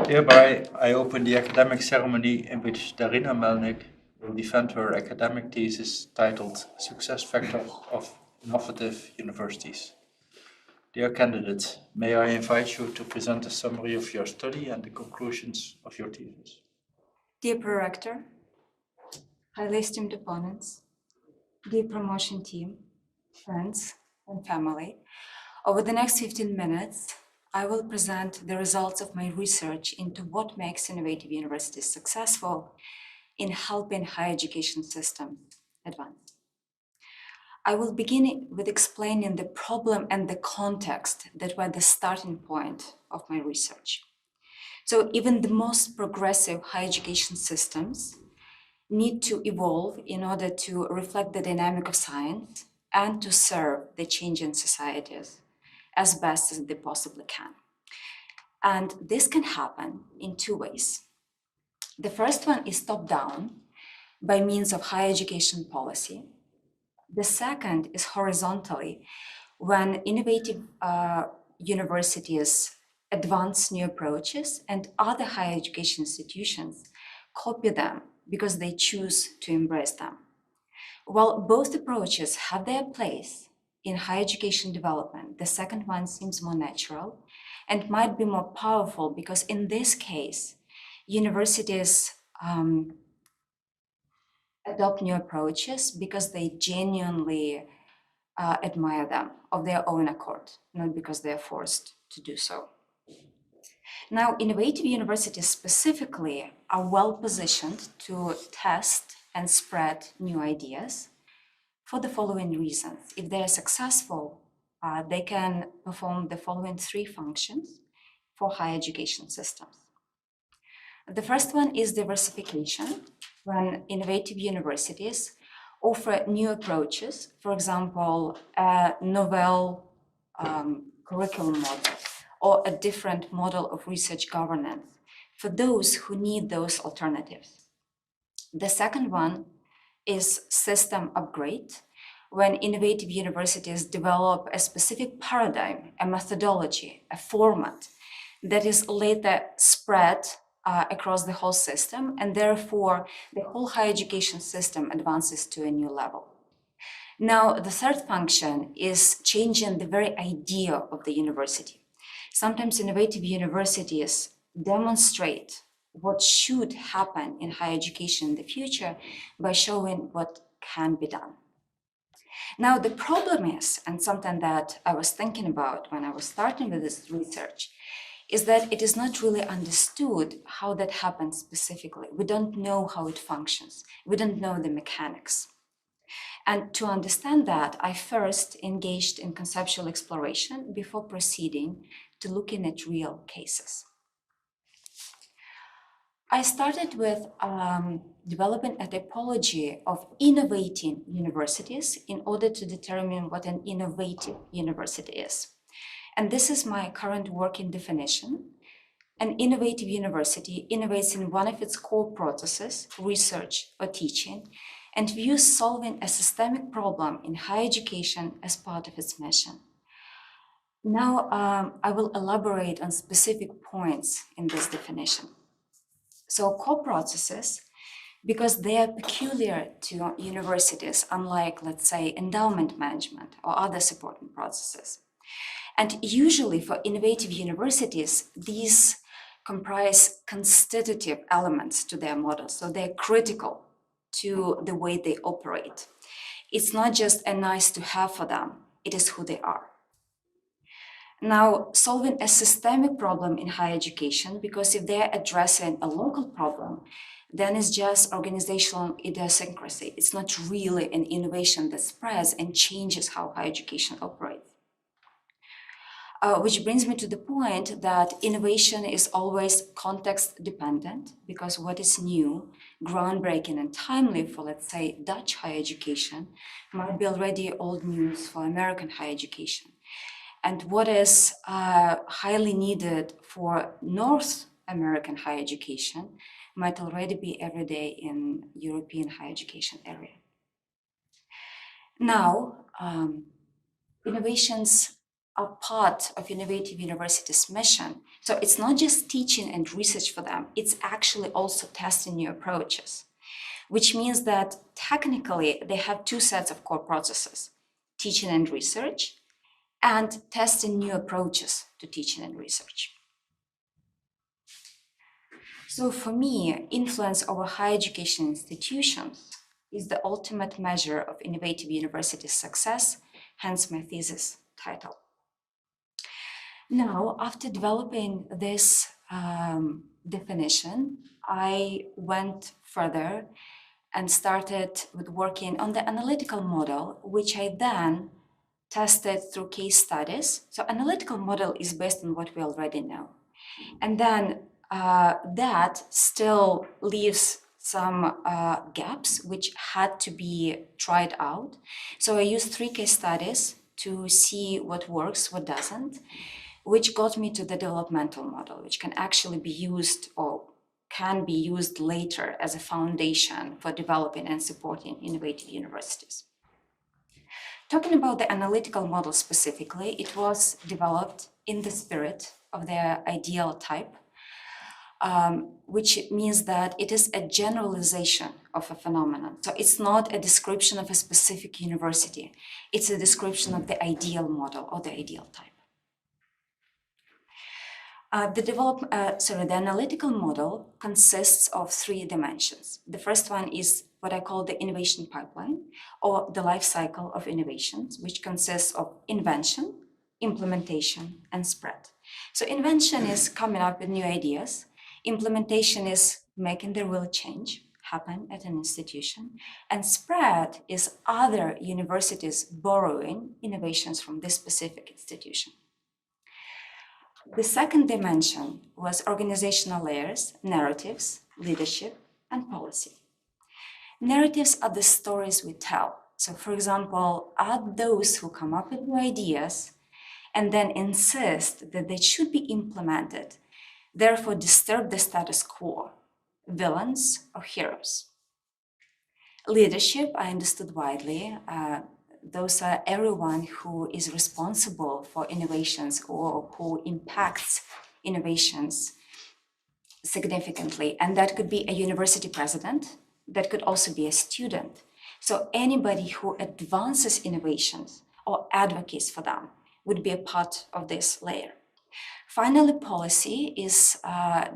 Hereby, I open the academic ceremony in which Daryna Melnyk will defend her academic thesis titled Success Factors of Innovative Universities. Dear candidates, may I invite you to present a summary of your study and the conclusions of your thesis. Dear Prorector, highly esteemed opponents, dear promotion team, friends, and family, over the next 15 minutes, I will present the results of my research into what makes innovative universities successful in helping higher education systems advance. I will begin with explaining the problem and the context that were the starting point of my research. So even the most progressive higher education systems need to evolve in order to reflect the dynamic of science and to serve the changing societies as best as they possibly can. And this can happen in two ways. The first one is top-down by means of higher education policy. The second is horizontally when innovative universities advance new approaches and other higher education institutions copy them because they choose to embrace them. While both approaches have their place in higher education development, the second one seems more natural and might be more powerful because in this case, universities adopt new approaches because they genuinely admire them of their own accord, not because they are forced to do so. Now, innovative universities specifically are well positioned to test and spread new ideas for the following reasons. If they are successful, they can perform the following three functions for higher education systems. The first one is diversification, when innovative universities offer new approaches, for example, a novel curriculum model or a different model of research governance for those who need those alternatives. The second one is system upgrade, when innovative universities develop a specific paradigm, a methodology, a format that is later spread across the whole system, and therefore the whole higher education system advances to a new level. Now, the third function is changing the very idea of the university. Sometimes innovative universities demonstrate what should happen in higher education in the future by showing what can be done. Now, the problem is, and something that I was thinking about when I was starting with this research, is that it is not really understood how that happens specifically. We don't know how it functions. We don't know the mechanics. And to understand that, I first engaged in conceptual exploration before proceeding to looking at real cases. I started with developing a typology of innovating universities in order to determine what an innovative university is. And this is my current working definition. An innovative university innovates in one of its core processes, research or teaching, and views solving a systemic problem in higher education as part of its mission. Now, I will elaborate on specific points in this definition. So core processes, because they are peculiar to universities, unlike, let's say, endowment management or other supporting processes. And usually for innovative universities, these comprise constitutive elements to their model. So they're critical to the way they operate. It's not just a nice to have for them, it is who they are. Now, solving a systemic problem in higher education, because if they're addressing a local problem, then it's just organizational idiosyncrasy. It's not really an innovation that spreads and changes how higher education operates. Which brings me to the point that innovation is always context dependent, because what is new, groundbreaking and timely for, let's say, Dutch higher education might be already old news for American higher education. And what is highly needed for North American higher education might already be everyday in European higher education area. Now, innovations are part of Innovative University's mission. So it's not just teaching and research for them, it's actually also testing new approaches, which means that technically they have two sets of core processes: teaching and research, and testing new approaches to teaching and research. So for me, influence over higher education institutions is the ultimate measure of Innovative University's success, hence my thesis title. Now, after developing this definition, I went further and started with working on the analytical model, which I then tested through case studies. So analytical model is based on what we already know. And then that still leaves some gaps which had to be tried out. So I used 3 case studies to see what works, what doesn't, which got me to the developmental model, which can actually be used or can be used later as a foundation for developing and supporting innovative universities. Talking about the analytical model specifically, it was developed in the spirit of the ideal type, which means that it is a generalization of a phenomenon. So it's not a description of a specific university, it's a description of the ideal model or the ideal type. The analytical model consists of 3 dimensions. The first one is what I call the innovation pipeline, or the life cycle of innovations, which consists of invention, implementation, and spread. So invention is coming up with new ideas. Implementation is making the real change happen at an institution. And spread is other universities borrowing innovations from this specific institution. The second dimension was organizational layers, narratives, leadership, and policy. Narratives are the stories we tell. So, for example, are those who come up with new ideas and then insist that they should be implemented, therefore disturb the status quo, villains or heroes. Leadership, I understood widely, those are everyone who is responsible for innovations or who impacts innovations significantly. And that could be a university president, that could also be a student. So anybody who advances innovations or advocates for them would be a part of this layer. Finally, policy is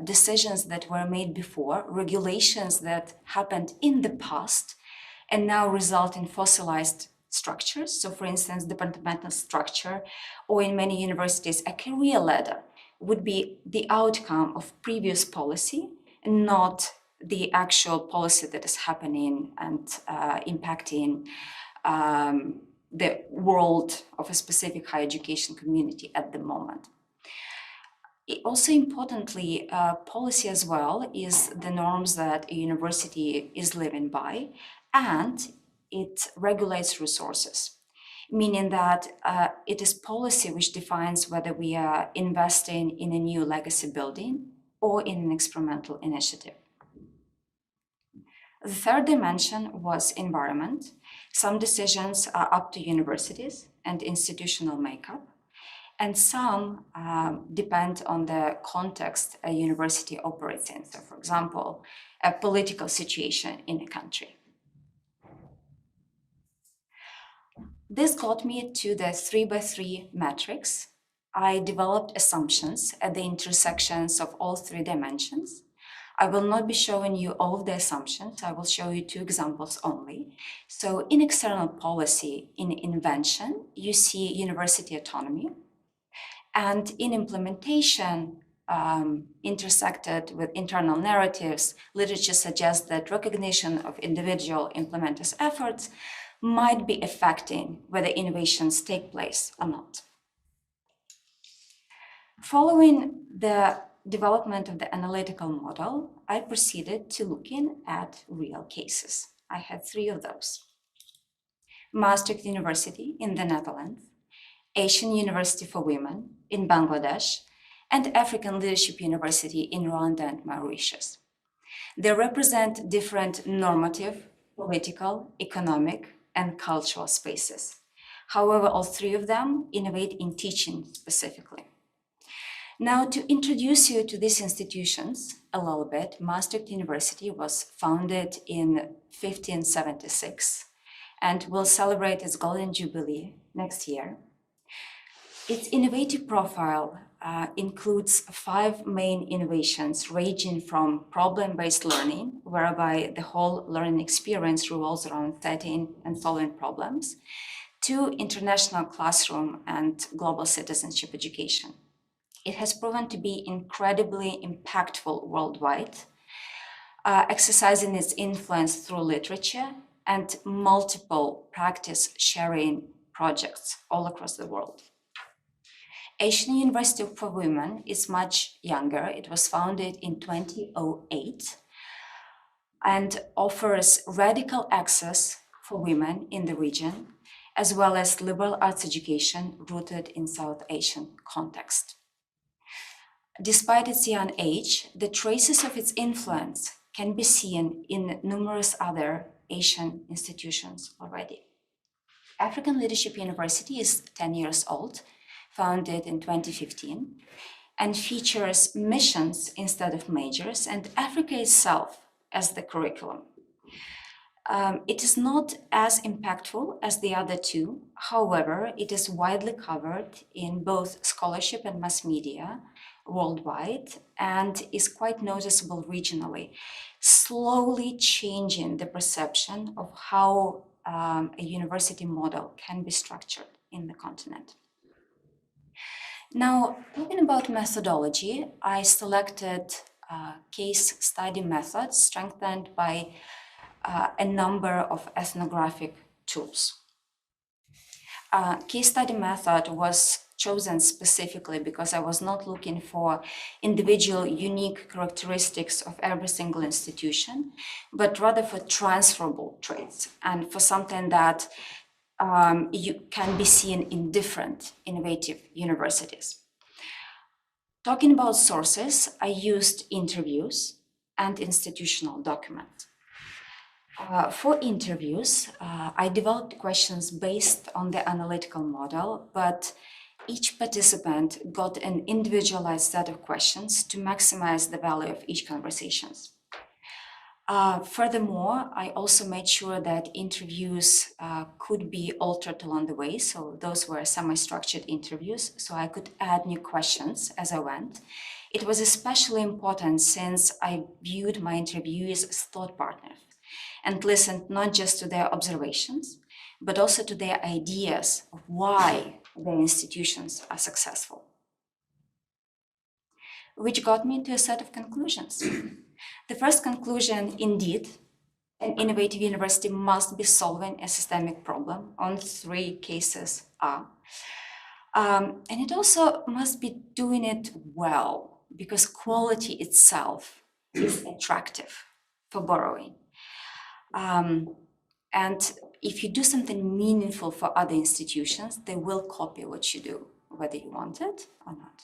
decisions that were made before, regulations that happened in the past and now result in fossilized structures. So for instance, departmental structure, or in many universities, a career ladder would be the outcome of previous policy and not the actual policy that is happening and impacting the world of a specific higher education community at the moment. Also importantly, policy as well is the norms that a university is living by, and it regulates resources, meaning that it is policy which defines whether we are investing in a new legacy building or in an experimental initiative. The third dimension was environment. Some decisions are up to universities and institutional makeup, and some depend on the context a university operates in. So, for example, a political situation in a country. This got me to the 3x3 matrix. I developed assumptions at the intersections of all 3 dimensions. I will not be showing you all of the assumptions. I will show you 2 examples only. So in external policy, in invention, you see university autonomy. And in implementation, intersected with internal narratives, literature suggests that recognition of individual implementers' efforts might be affecting whether innovations take place or not. Following the development of the analytical model, I proceeded to looking at real cases. I had 3 of those. Maastricht University in the Netherlands, Asian University for Women in Bangladesh, and African Leadership University in Rwanda and Mauritius. They represent different normative, political, economic, and cultural spaces. However, all three of them innovate in teaching specifically. Now, to introduce you to these institutions a little bit, Maastricht University was founded in 1576 and will celebrate its Golden Jubilee next year. Its innovative profile includes 5 main innovations, ranging from problem-based learning, whereby the whole learning experience revolves around setting and solving problems, to international classroom and global citizenship education. It has proven to be incredibly impactful worldwide, exercising its influence through literature and multiple practice sharing projects all across the world. Asian University for Women is much younger. It was founded in 2008 and offers radical access for women in the region, as well as liberal arts education rooted in South Asian context. Despite its young age, the traces of its influence can be seen in numerous other Asian institutions already. African Leadership University is 10 years old, founded in 2015, and features missions instead of majors, and Africa itself as the curriculum. It is not as impactful as the other two. However, it is widely covered in both scholarship and mass media worldwide and is quite noticeable regionally, slowly changing the perception of how a university model can be structured in the continent. Now, talking about methodology, I selected case study methods strengthened by a number of ethnographic tools. Case study method was chosen specifically because I was not looking for individual unique characteristics of every single institution, but rather for transferable traits and for something that you can be seen in different innovative universities. Talking about sources, I used interviews and institutional documents. For interviews, I developed questions based on the analytical model, but each participant got an individualized set of questions to maximize the value of each conversation. Furthermore, I also made sure that interviews could be altered along the way. So those were semi-structured interviews, so I could add new questions as I went. It was especially important since I viewed my interviewees as thought partners and listened not just to their observations, but also to their ideas of why their institutions are successful. Which got me to a set of conclusions. The first conclusion, indeed, an innovative university must be solving a systemic problem on 3 cases are. And it also must be doing it well, because quality itself is attractive for borrowing. And if you do something meaningful for other institutions, they will copy what you do, whether you want it or not.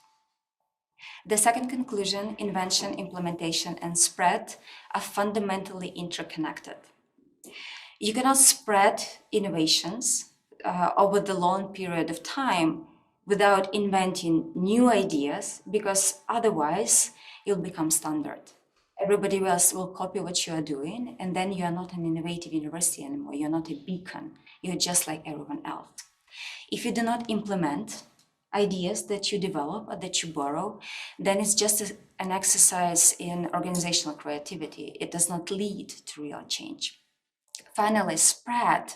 The second conclusion, invention, implementation, and spread are fundamentally interconnected. You cannot spread innovations over the long period of time without inventing new ideas, because otherwise you'll become standard. Everybody else will copy what you are doing, and then you are not an innovative university anymore. You're not a beacon. You're just like everyone else. If you do not implement ideas that you develop or that you borrow, then it's just an exercise in organizational creativity. It does not lead to real change. Finally, spread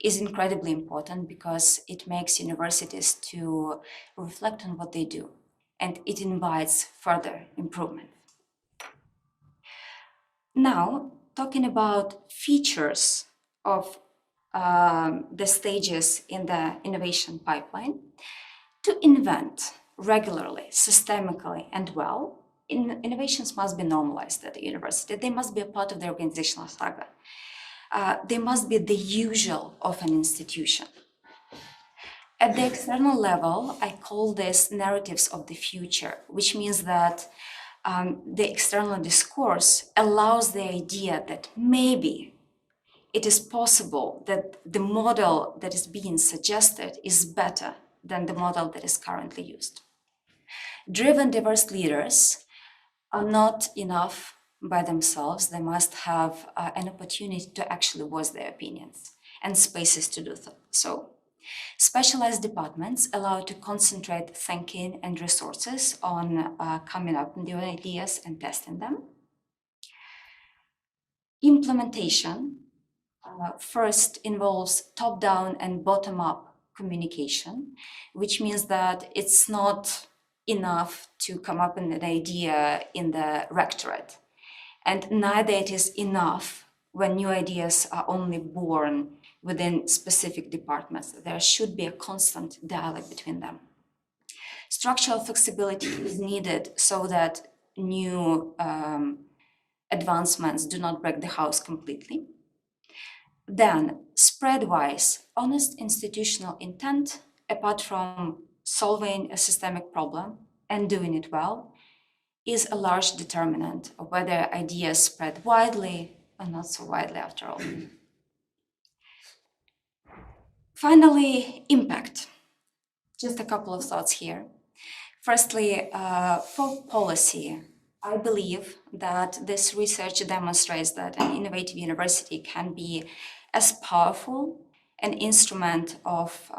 is incredibly important because it makes universities to reflect on what they do, and it invites further improvement. Now, talking about features of the stages in the innovation pipeline, to invent regularly, systemically, and well, innovations must be normalized at the university. They must be a part of the organizational saga. They must be the usual of an institution. At the external level, I call this narratives of the future, which means that the external discourse allows the idea that maybe it is possible that the model that is being suggested is better than the model that is currently used. Driven, diverse leaders are not enough by themselves. They must have an opportunity to actually voice their opinions and spaces to do so. Specialized departments allow to concentrate thinking and resources on coming up with new ideas and testing them. Implementation first involves top-down and bottom-up communication, which means that it's not enough to come up with an idea in the rectorate. And neither it is enough when new ideas are only born within specific departments. There should be a constant dialogue between them. Structural flexibility is needed so that new advancements do not break the house completely. Then, spread-wise, honest institutional intent, apart from solving a systemic problem and doing it well, is a large determinant of whether ideas spread widely or not so widely after all. Finally, impact. Just a couple of thoughts here. Firstly, for policy, I believe that this research demonstrates that an innovative university can be as powerful an instrument of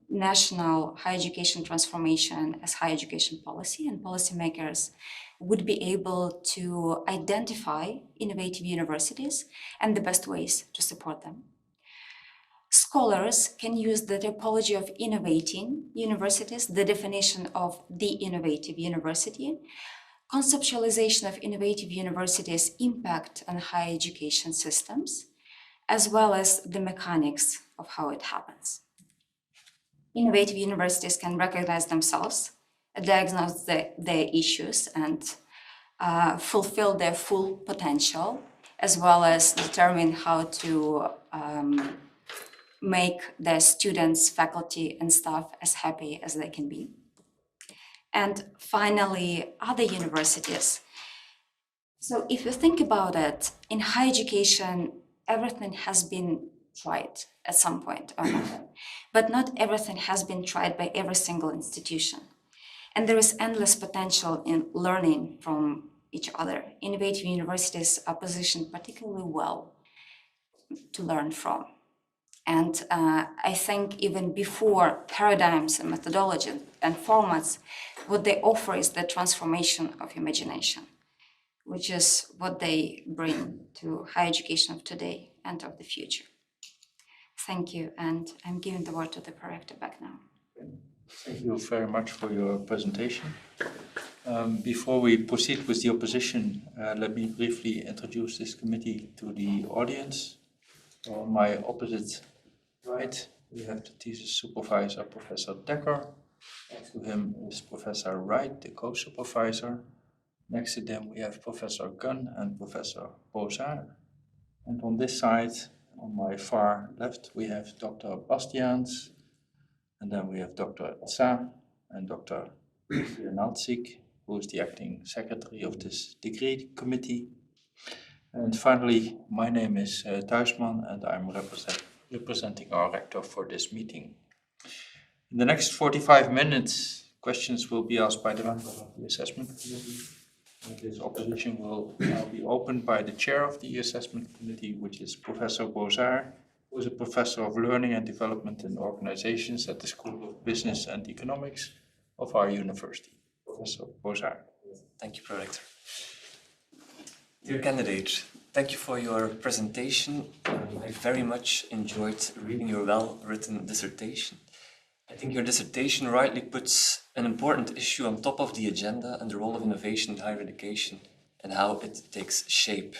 national higher education transformation as higher education policy, and policymakers would be able to identify innovative universities and the best ways to support them. Scholars can use the typology of innovating universities, the definition of the innovative university, conceptualization of innovative universities' impact on higher education systems, as well as the mechanics of how it happens. Innovative universities can recognize themselves, diagnose their issues, and fulfill their full potential, as well as determine how to make their students, faculty, and staff as happy as they can be. And finally, other universities. So if you think about it, in higher education, everything has been tried at some point or another, but not everything has been tried by every single institution. And there is endless potential in learning from each other. Innovative universities are positioned particularly well to learn from. And I think even before paradigms and methodology and formats, what they offer is the transformation of imagination, which is what they bring to higher education of today and of the future. Thank you, and I'm giving the word to the prorector back now. Thank you very much for your presentation. Before we proceed with the opposition, let me briefly introduce this committee to the audience. On my opposite right, we have the thesis supervisor, Professor Decker. Next to him is Professor Wright, the co-supervisor. Next to them, we have Professor Gunn and Professor Bozard. And on this side, on my far left, we have Dr. Bastiaans. And then we have Dr. Sa and Dr. Melnyk, who is the acting secretary of this degree committee. And finally, my name is Thuisman, and I'm representing our rector for this meeting. In the next 45 minutes, questions will be asked by the members of the assessment committee. And this opposition will now be opened by the chair of the assessment committee, which is Professor Bozard, who is a professor of learning and development in organizations at the School of Business and Economics of our university. Professor Bozard. Thank you, Prorector. Dear candidate, thank you for your presentation. I very much enjoyed reading your well-written dissertation. I think your dissertation rightly puts an important issue on top of the agenda and the role of innovation in higher education and how it takes shape.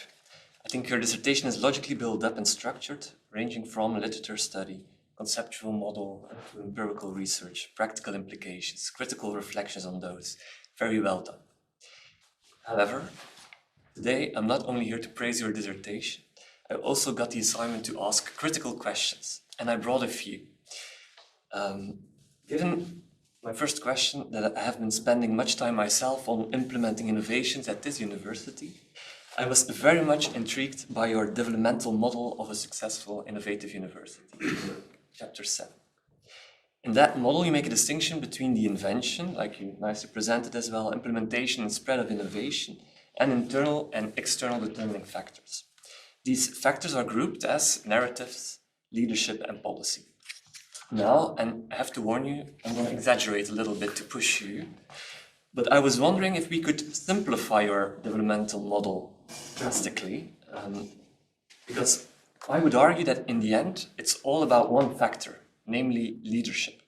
I think your dissertation is logically built up and structured, ranging from literature study, conceptual model, to empirical research, practical implications, critical reflections on those. Very well done. However, today I'm not only here to praise your dissertation, I also got the assignment to ask critical questions, and I brought a few. Given my first question, that I have been spending much time myself on implementing innovations at this university, I was very much intrigued by your developmental model of a successful innovative university, chapter 7. In that model, you make a distinction between the invention, like you nicely presented as well, implementation and spread of innovation, and internal and external determining factors. These factors are grouped as narratives, leadership, and policy. Now, and I have to warn you, I'm going to exaggerate a little bit to push you, but I was wondering if we could simplify your developmental model drastically, because I would argue that in the end, it's all about one factor, namely leadership.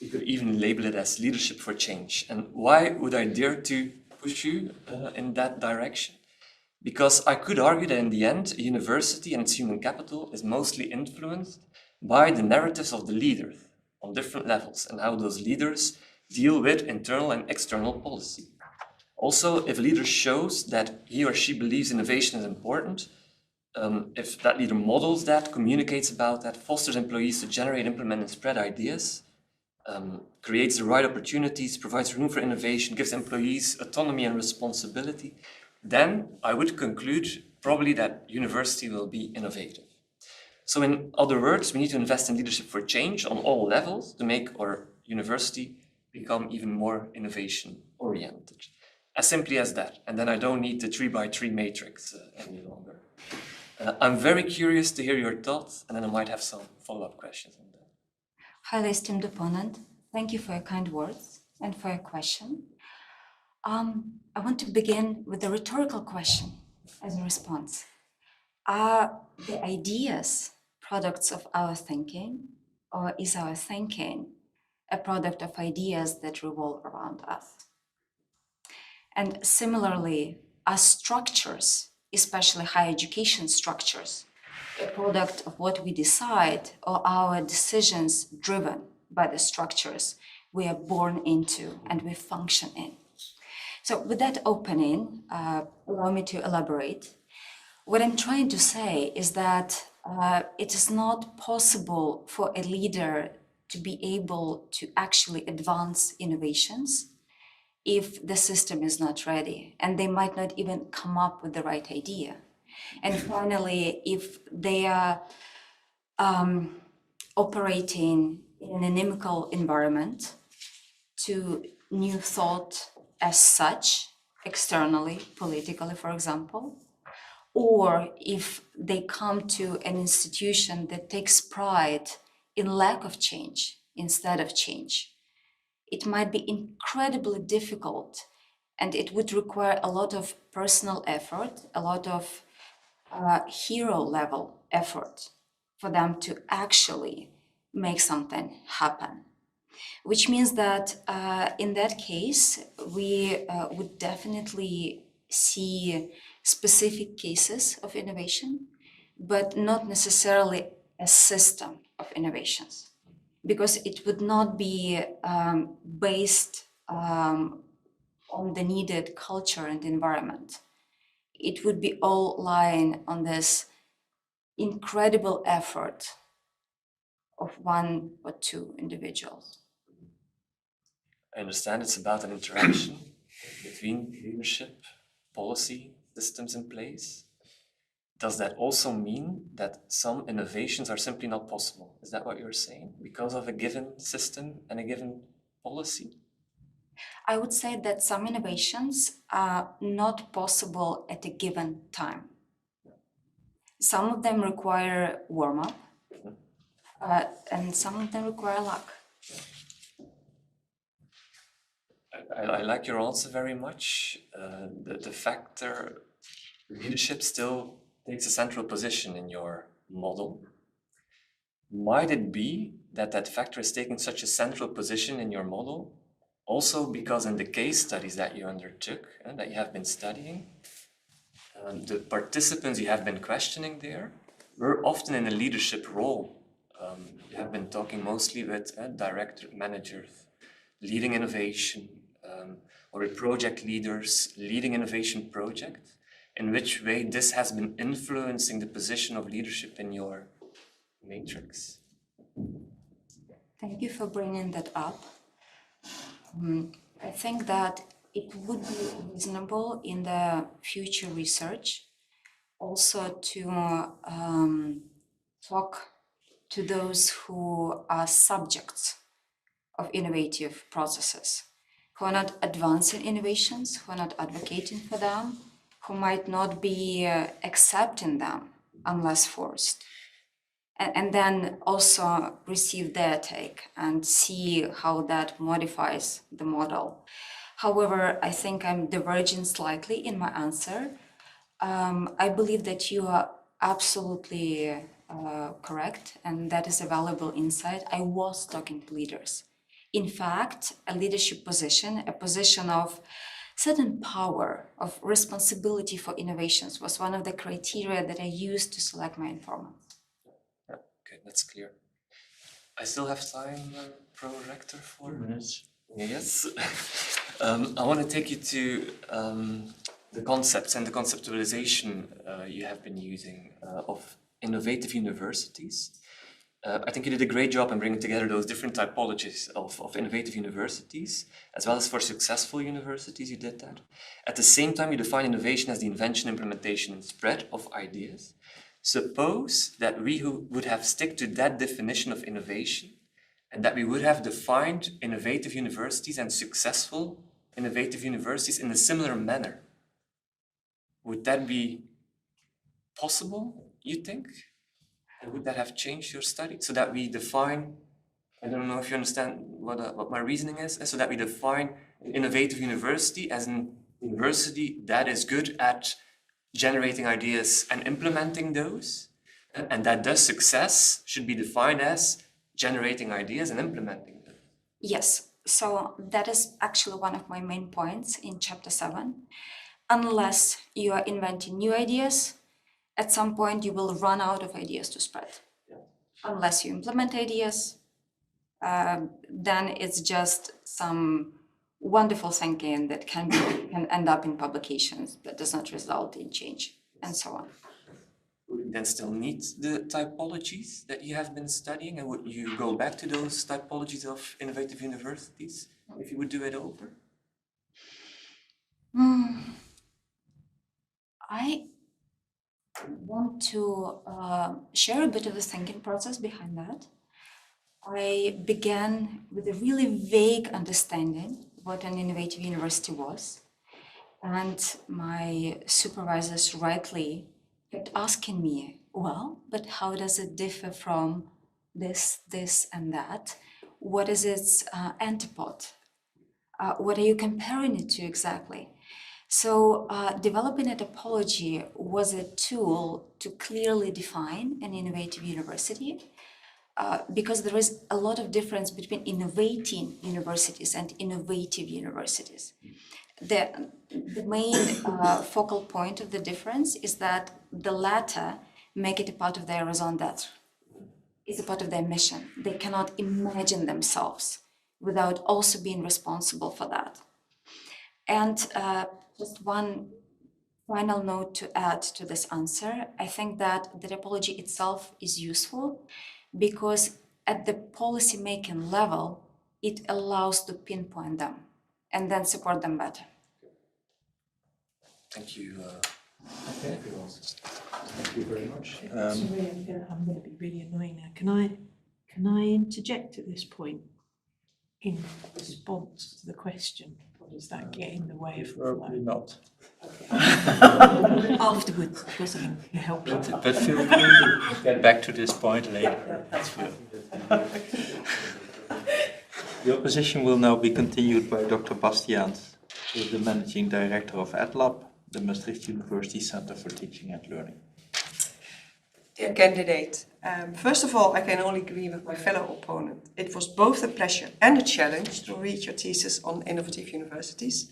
We could even label it as leadership for change. And why would I dare to push you in that direction? Because I could argue that in the end, a university and its human capital is mostly influenced by the narratives of the leaders on different levels and how those leaders deal with internal and external policy. Also, if a leader shows that he or she believes innovation is important, if that leader models that, communicates about that, fosters employees to generate, implement, and spread ideas, creates the right opportunities, provides room for innovation, gives employees autonomy and responsibility, then I would conclude probably that university will be innovative. So in other words, we need to invest in leadership for change on all levels to make our university become even more innovation-oriented. As simply as that. And then I don't need the 3x3 matrix any longer. I'm very curious to hear your thoughts, and then I might have some follow-up questions on that. Highly esteemed opponent, thank you for your kind words and for your question. I want to begin with a rhetorical question as a response. Are the ideas products of our thinking, or is our thinking a product of ideas that revolve around us? And similarly, are structures, especially higher education structures, a product of what we decide, or our decisions driven by the structures we are born into and we function in? So with that opening, allow me to elaborate. What I'm trying to say is that it is not possible for a leader to be able to actually advance innovations if the system is not ready, and they might not even come up with the right idea. And finally, if they are operating in an inimical environment to new thought as such, externally, politically, for example, or if they come to an institution that takes pride in lack of change instead of change, it might be incredibly difficult, and it would require a lot of personal effort, a lot of hero level effort for them to actually make something happen. Which means that in that case, we would definitely see specific cases of innovation, but not necessarily a system of innovations, because it would not be based on the needed culture and environment. It would be all lying on this incredible effort of one or two individuals. I understand it's about an interaction between leadership, policy, systems in place. Does that also mean that some innovations are simply not possible? Is that what you're saying? Because of a given system and a given policy? I would say that some innovations are not possible at a given time. Some of them require warm-up, and some of them require luck. I like your answer very much. The factor leadership still takes a central position in your model. Might it be that that factor is taking such a central position in your model also because in the case studies that you undertook and that you have been studying, the participants you have been questioning there were often in a leadership role. You have been talking mostly with director managers, leading innovation, or with project leaders, leading innovation projects. In which way this has been influencing the position of leadership in your matrix? Thank you for bringing that up. I think that it would be reasonable in the future research also to talk to those who are subjects of innovative processes, who are not advancing innovations, who are not advocating for them, who might not be accepting them unless forced. And then also receive their take and see how that modifies the model. However, I think I'm diverging slightly in my answer. I believe that you are absolutely correct, and that is a valuable insight. I was talking to leaders. In fact, a leadership position, a position of certain power, of responsibility for innovations was one of the criteria that I used to select my informants. Yeah, okay, that's clear. I still have time, Pro-Rector, for 2 minutes. Yes. I want to take you to the concepts and the conceptualization you have been using of innovative universities. I think you did a great job in bringing together those different typologies of innovative universities, as well as for successful universities, you did that. At the same time, you define innovation as the invention, implementation, and spread of ideas. Suppose that we would have stick to that definition of innovation, and that we would have defined innovative universities and successful innovative universities in a similar manner. Would that be possible, you think? And would that have changed your study so that we define, I don't know if you understand what my reasoning is, so that we define an innovative university as an university that is good at generating ideas and implementing those, and that thus success should be defined as generating ideas and implementing them. Yes, so that is actually one of my main points in chapter 7. Unless you are inventing new ideas, at some point you will run out of ideas to spread. Yeah. Unless you implement ideas, then it's just some wonderful thinking that can end up in publications but does not result in change, and so on. Would you then still need the typologies that you have been studying, and would you go back to those typologies of innovative universities if you would do it over? I want to share a bit of the thinking process behind that. I began with a really vague understanding what an innovative university was, and my supervisors rightly kept asking me, well, but how does it differ from this, and that? What is its antipode? What are you comparing it to exactly? So developing a topology was a tool to clearly define an innovative university, because there is a lot of difference between innovating universities and innovative universities. The main focal point of the difference is that the latter make it a part of their raison d'etre. It's a part of their mission. They cannot imagine themselves without also being responsible for that. And just one final note to add to this answer, I think that the typology itself is useful because at the policy-making level, it allows to pinpoint them and then support them better. Thank you. Okay. Thank you very much. Sorry, I'm going to be really annoying now. Can I interject at this point in response to the question? Or does that get in the way of the Probably flow? not. Afterwards, because I can help you. But feel free to get back to this point later. The opposition will now be continued by Dr. Bastiaans, who is the Managing Director of EdLab, the Maastricht University Center for Teaching and Learning. Dear candidate, first of all, I can only agree with my fellow opponent. It was both a pleasure and a challenge to read your thesis on innovative universities.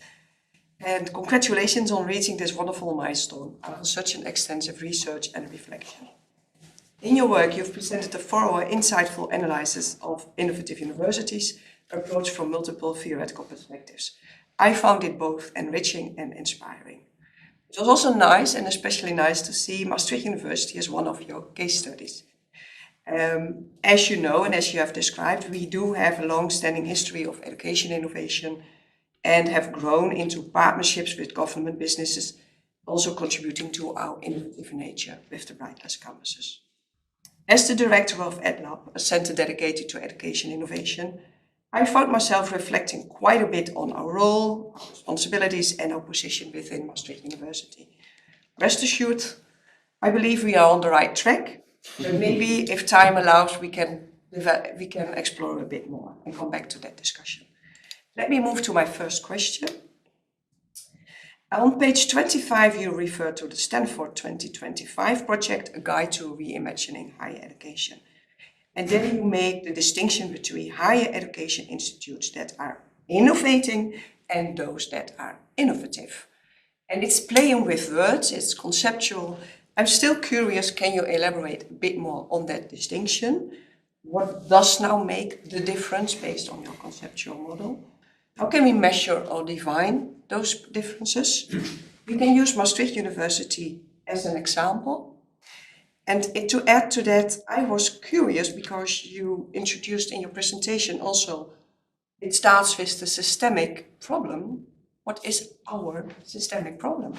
And congratulations on reaching this wonderful milestone after such an extensive research and reflection. In your work, you've presented a thorough, insightful analysis of innovative universities, approached from multiple theoretical perspectives. I found it both enriching and inspiring. It was also nice, and especially nice, to see Maastricht University as one of your case studies. As you know, and as you have described, we do have a long-standing history of education innovation and have grown into partnerships with government businesses, also contributing to our innovative nature with the Brightless campuses. As the director of EdLab, a center dedicated to education innovation, I found myself reflecting quite a bit on our role, our responsibilities, and our position within Maastricht University. Rest assured, I believe we are on the right track, but maybe if time allows, we can explore a bit more and come back to that discussion. Let me move to my first question. On page 25, you refer to the Stanford 2025 project, A Guide to Reimagining Higher Education. And then you make the distinction between higher education institutes that are innovating and those that are innovative. And it's playing with words, it's conceptual. I'm still curious, can you elaborate a bit more on that distinction? What does now make the difference based on your conceptual model? How can we measure or define those differences? We can use Maastricht University as an example. And to add to that, I was curious because you introduced in your presentation also, it starts with the systemic problem. What is our systemic problem?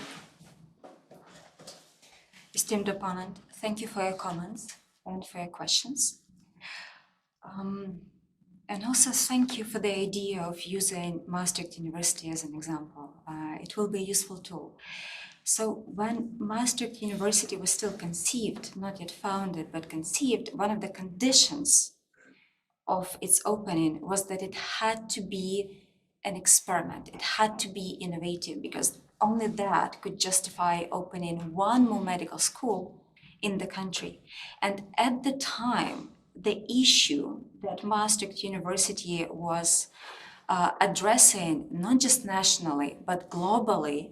Esteemed opponent, thank you for your comments and for your questions. And also thank you for the idea of using Maastricht University as an example. It will be a useful tool. So when Maastricht University was still conceived, not yet founded, but conceived, one of the conditions of its opening was that it had to be an experiment. It had to be innovative because only that could justify opening one more medical school in the country. And at the time, the issue that Maastricht University was addressing, not just nationally, but globally,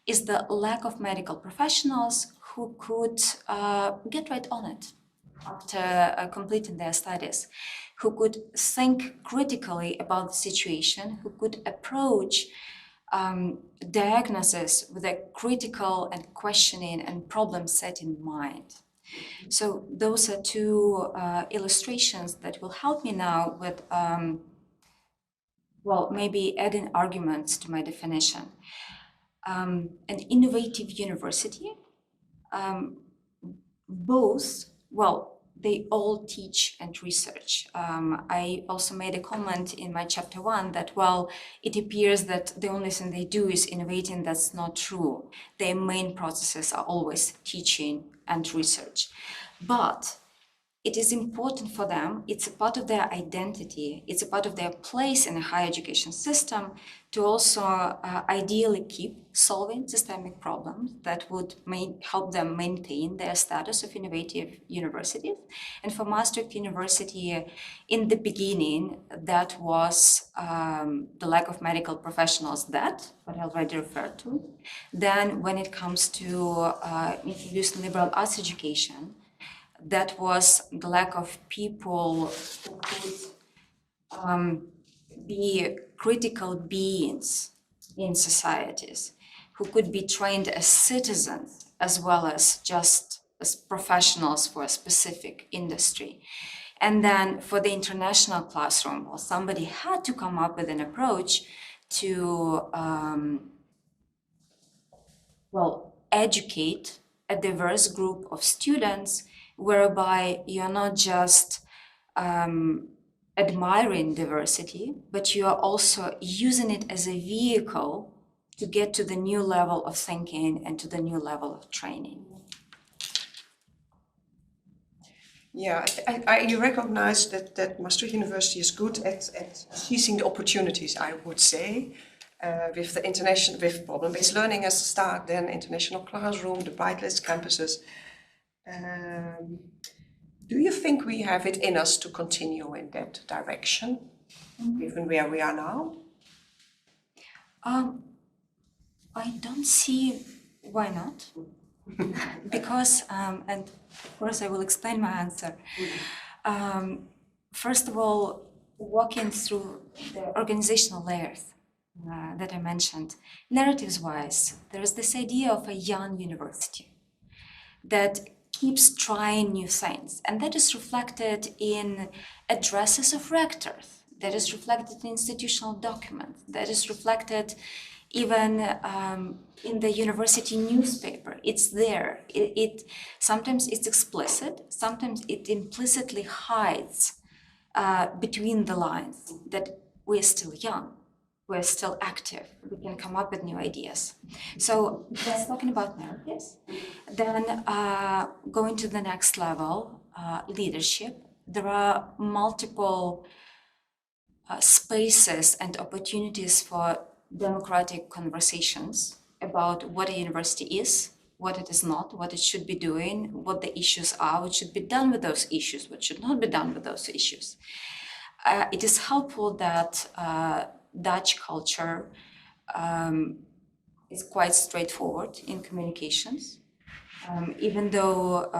is the lack of medical professionals who could get right on it after completing their studies, who could think critically about the situation, who could approach diagnosis with a critical and questioning and problem set in mind. So those are two illustrations that will help me now with, maybe adding arguments to my definition. An innovative university, they all teach and research. I also made a comment in my chapter 1 that, it appears that the only thing they do is innovating. That's not true. Their main processes are always teaching and research. But it is important for them, it's a part of their identity, it's a part of their place in the higher education system to also ideally keep solving systemic problems that would help them maintain their status of innovative universities. And for Maastricht University, in the beginning, that was the lack of medical professionals, what I already referred to. Then when it comes to introducing liberal arts education, that was the lack of people who could be critical beings in societies, who could be trained as citizens as well as just as professionals for a specific industry. And then for the international classroom, somebody had to come up with an approach to educate a diverse group of students, whereby you're not just admiring diversity, but you are also using it as a vehicle to get to the new level of thinking and to the new level of training. Yeah, I recognize that Maastricht University is good at seizing the opportunities, I would say, with the with problem-based learning as a start, then international classroom, the Brightless campuses. Do you think we have it in us to continue in that direction, given where we are now? I don't see why not. Because, and of course I will explain my answer. First of all, walking through the organizational layers that I mentioned, narratives-wise, there is this idea of a young university that keeps trying new things, and that is reflected in addresses of rectors that is reflected in institutional documents, that is reflected even in the university newspaper. It's there. Sometimes it's explicit, sometimes it implicitly hides between the lines that we're still young, we're still active, we can come up with new ideas. So that's talking about narratives. Then going to the next level, leadership. There are multiple spaces and opportunities for democratic conversations about what a university is, what it is not, what it should be doing, what the issues are, what should be done with those issues, what should not be done with those issues. It is helpful that Dutch culture is quite straightforward in communications. Even though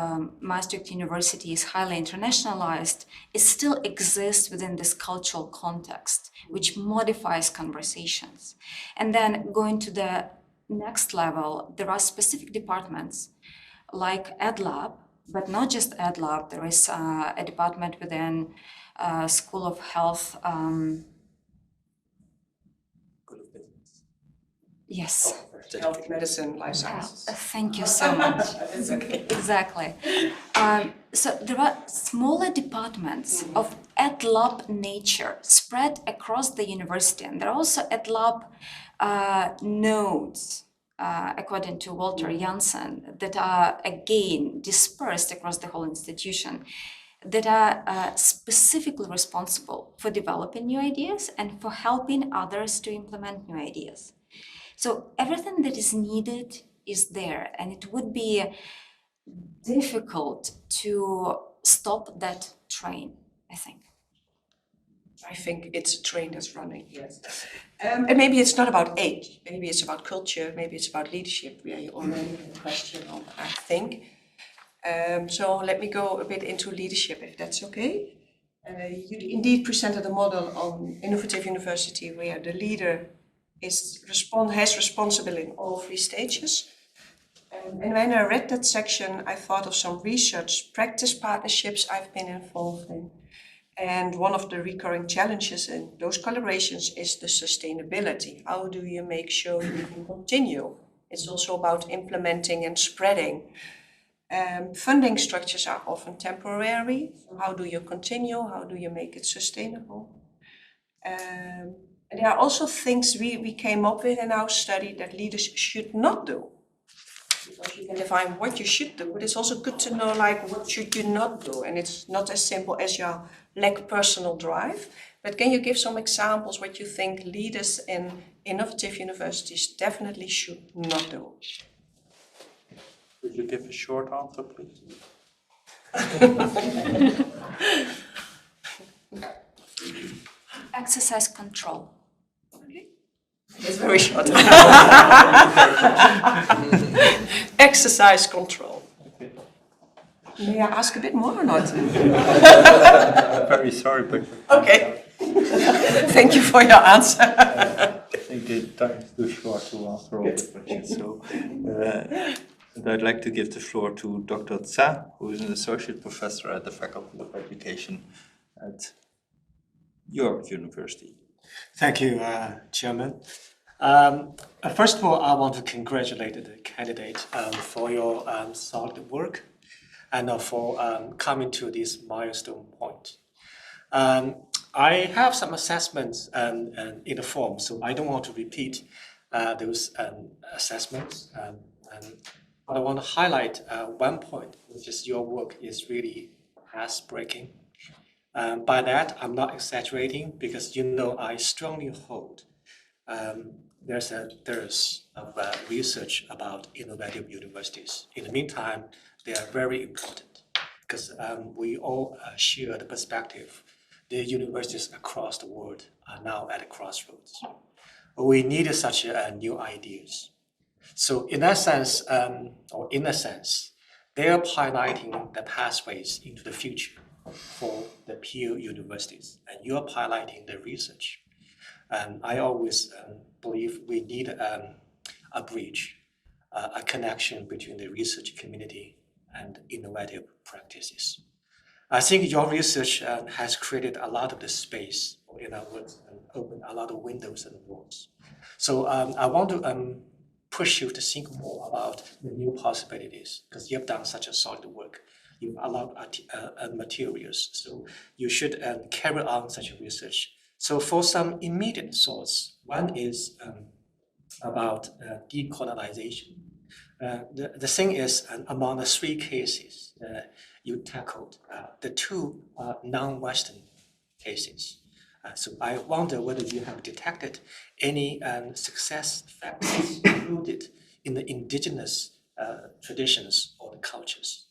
Maastricht University is highly internationalized, it still exists within this cultural context, which modifies conversations. And then going to the next level, there are specific departments like EdLab, but not just EdLab. There is a department within School of Health. Yes. Health, medicine, life sciences. Thank you so much. It's okay. Exactly. So there are smaller departments of EdLab nature spread across the university, and there are also EdLab nodes, according to Walter Janssen, that are again dispersed across the whole institution, that are specifically responsible for developing new ideas and for helping others to implement new ideas. So everything that is needed is there, and it would be difficult to stop that train, I think. I think it's a train that's running, yes. And maybe it's not about age, maybe it's about culture, maybe it's about leadership. We already had a question on, I think. So let me go a bit into leadership, if that's okay. You indeed presented a model on innovative university where the leader has responsibility in all three stages. And when I read that section, I thought of some research practice partnerships I've been involved in. And one of the recurring challenges in those collaborations is the sustainability. How do you make sure you can continue? It's also about implementing and spreading. Funding structures are often temporary. How do you continue? How do you make it sustainable? And there are also things we came up with in our study that leaders should not do. Because you can define what you should do, but it's also good to know what should you not do. And it's not as simple as you lack personal drive. But can you give some examples what you think leaders in innovative universities definitely should not do? Could you give a short answer, please? Exercise control. It's very short. Exercise control. Okay. May I ask a bit more or not? I'm very sorry, but Okay. Thank you for your answer. I think the time is too short to answer all the questions. So, and I'd like to give the floor to Dr. Tsa, who is an associate professor at the Faculty of Education at your university. Thank you, Chairman. First of all, I want to congratulate the candidate for your solid work and for coming to this milestone point. I have some assessments in the form, so I don't want to repeat those assessments. But I want to highlight one point, which is your work is really path-breaking. By that, I'm not exaggerating because I strongly hold there's a dearth of research about innovative universities. In the meantime, they are very important because we all share the perspective. The universities across the world are now at a crossroads. We need such new ideas. So in that sense, they are highlighting the pathways into the future for the peer universities, and you are highlighting the research. And I always believe we need a bridge, a connection between the research community and innovative practices. I think your research has created a lot of the space, or in other words, opened a lot of windows and doors. So I want to push you to think more about the new possibilities, because you have done such a solid work. You've allowed materials, so you should carry on such research. So for some immediate thoughts, one is about decolonization. The thing is, among the three cases you tackled, the two are non-Western cases. So I wonder whether you have detected any success factors included in the indigenous traditions or the cultures.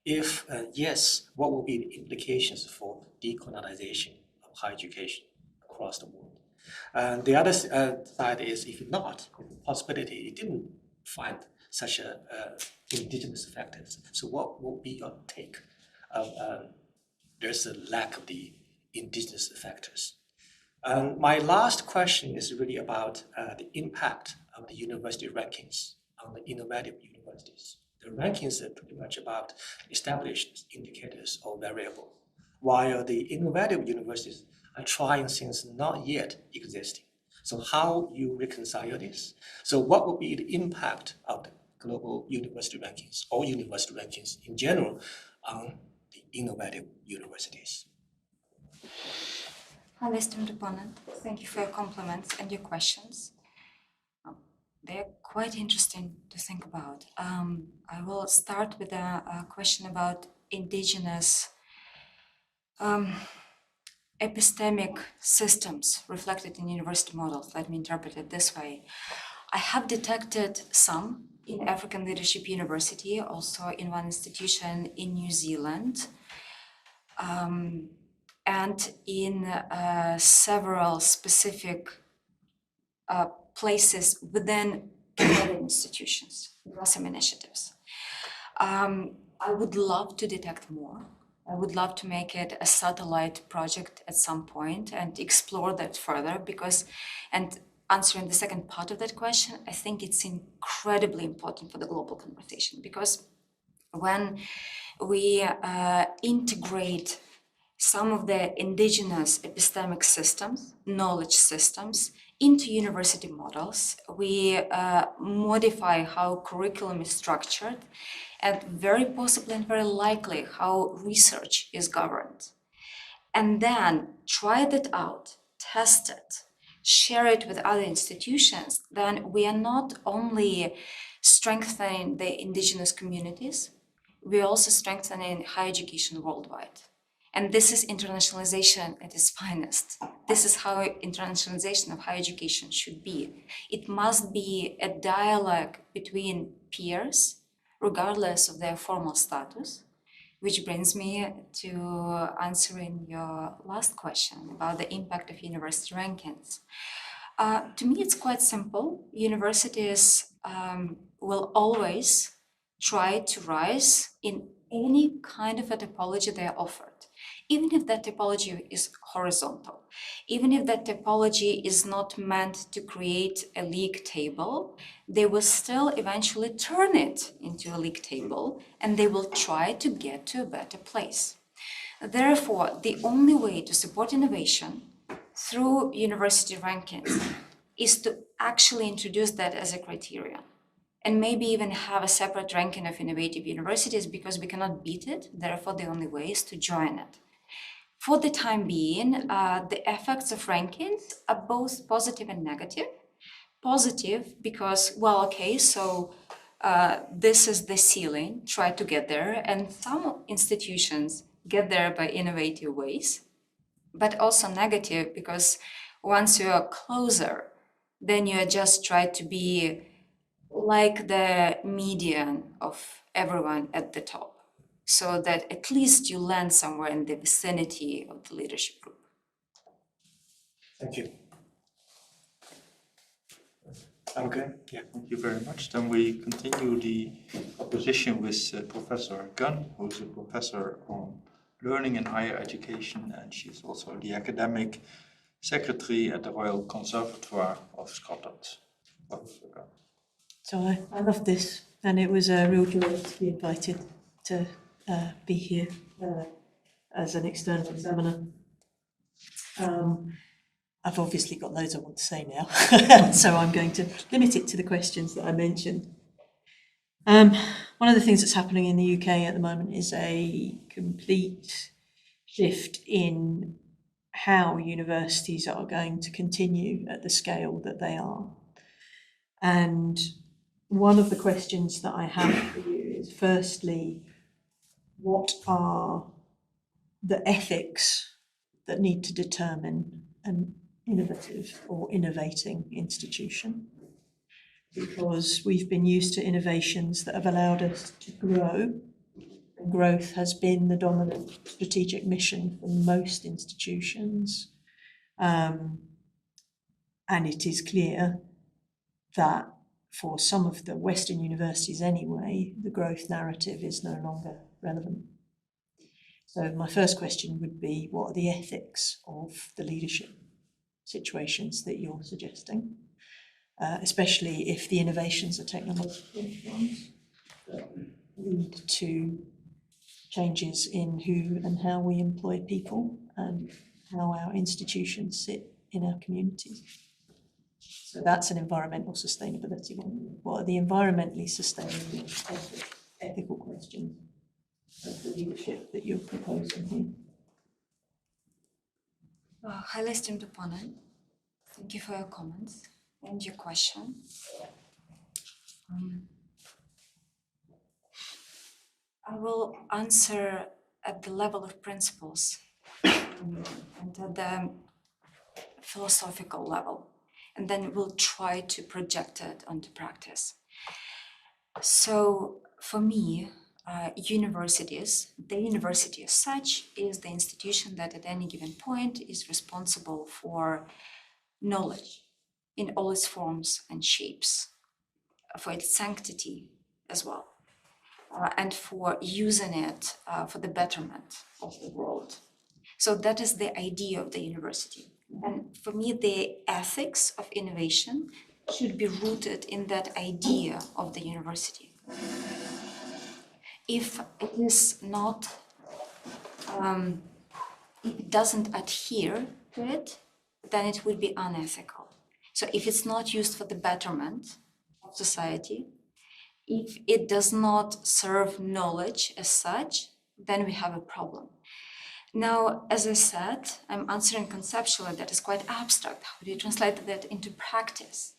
If yes, what will be the implications for decolonization of higher education across the world? The other side is, if not, possibility, you didn't find such indigenous factors. So what will be your take of there's a lack of the indigenous factors? My last question is really about the impact of the university rankings on the innovative universities. The rankings are pretty much about established indicators or variable, while the innovative universities are trying things not yet existing. So how you reconcile this? So what will be the impact of the global university rankings or university rankings in general on the innovative universities? Hi, esteemed opponent. Thank you for your compliments and your questions. They're quite interesting to think about. I will start with a question about indigenous epistemic systems reflected in university models. Let me interpret it this way. I have detected some in African Leadership University, also in one institution in New Zealand, and in several specific places within Canadian institutions. There are some initiatives. I would love to detect more. I would love to make it a satellite project at some point and explore that further, because, and answering the second part of that question, I think it's incredibly important for the global conversation, because when we integrate some of the indigenous epistemic systems, knowledge systems, into university models, we modify how curriculum is structured, and very possibly and very likely how research is governed. And then try that out, test it, share it with other institutions, then we are not only strengthening the indigenous communities, we're also strengthening higher education worldwide. And this is internationalization at its finest. This is how internationalization of higher education should be. It must be a dialogue between peers, regardless of their formal status, which brings me to answering your last question about the impact of university rankings. To me, it's quite simple. Universities will always try to rise in any kind of a typology they are offered, even if that typology is horizontal, even if that typology is not meant to create a league table, they will still eventually turn it into a league table, and they will try to get to a better place. Therefore, the only way to support innovation through university rankings is to actually introduce that as a criterion, and maybe even have a separate ranking of innovative universities, because we cannot beat it. Therefore, the only way is to join it. For the time being, the effects of rankings are both positive and negative. Positive because, well, okay, so this is the ceiling, try to get there, and some institutions get there by innovative ways. But also negative because once you are closer, then you just try to be like the median of everyone at the top, so that at least you land somewhere in the vicinity of the leadership group. Thank you. Okay, Yeah. thank you very much. Then we continue the opposition with Professor Gunn, who is a professor on learning in higher education, and she is also the academic secretary at the Royal Conservatoire of Scotland. Professor Gunn. So I love this, and it was a real joy to be invited to be here. as an external examiner. I've obviously got loads I want to say now, so I'm going to limit it to the questions that I mentioned. One of the things that's happening in the UK at the moment is a complete shift in how universities are going to continue at the scale that they are. And one of the questions that I have for you is, firstly, what are the ethics that need to determine an innovative or innovating institution? Because we've been used to innovations that have allowed us to grow. And growth has been the dominant strategic mission for most institutions. And it is clear that for some of the Western universities anyway, the growth narrative is no longer relevant. So my first question would be, what are the ethics of the leadership situations that you're suggesting? Especially if the innovations are technological ones that lead to changes in who and how we employ people and how our institutions sit in our communities. So that's an environmental sustainability one. What are the environmentally sustainable ethical questions of the leadership that you're proposing here? Highly esteemed opponent, thank you for your comments and your question. I will answer at the level of principles and at the philosophical level, and then we'll try to project it onto practice. So for me, universities, the university as such is the institution that at any given point is responsible for knowledge in all its forms and shapes, for its sanctity as well, and for using it for the betterment of the world. So that is the idea of the university. And for me, the ethics of innovation should be rooted in that idea of the university. If it is not, if it doesn't adhere to it, then it would be unethical. So if it's not used for the betterment of society, if it does not serve knowledge as such, then we have a problem. Now, as I said, I'm answering conceptually, that is quite abstract. How do you translate that into practice?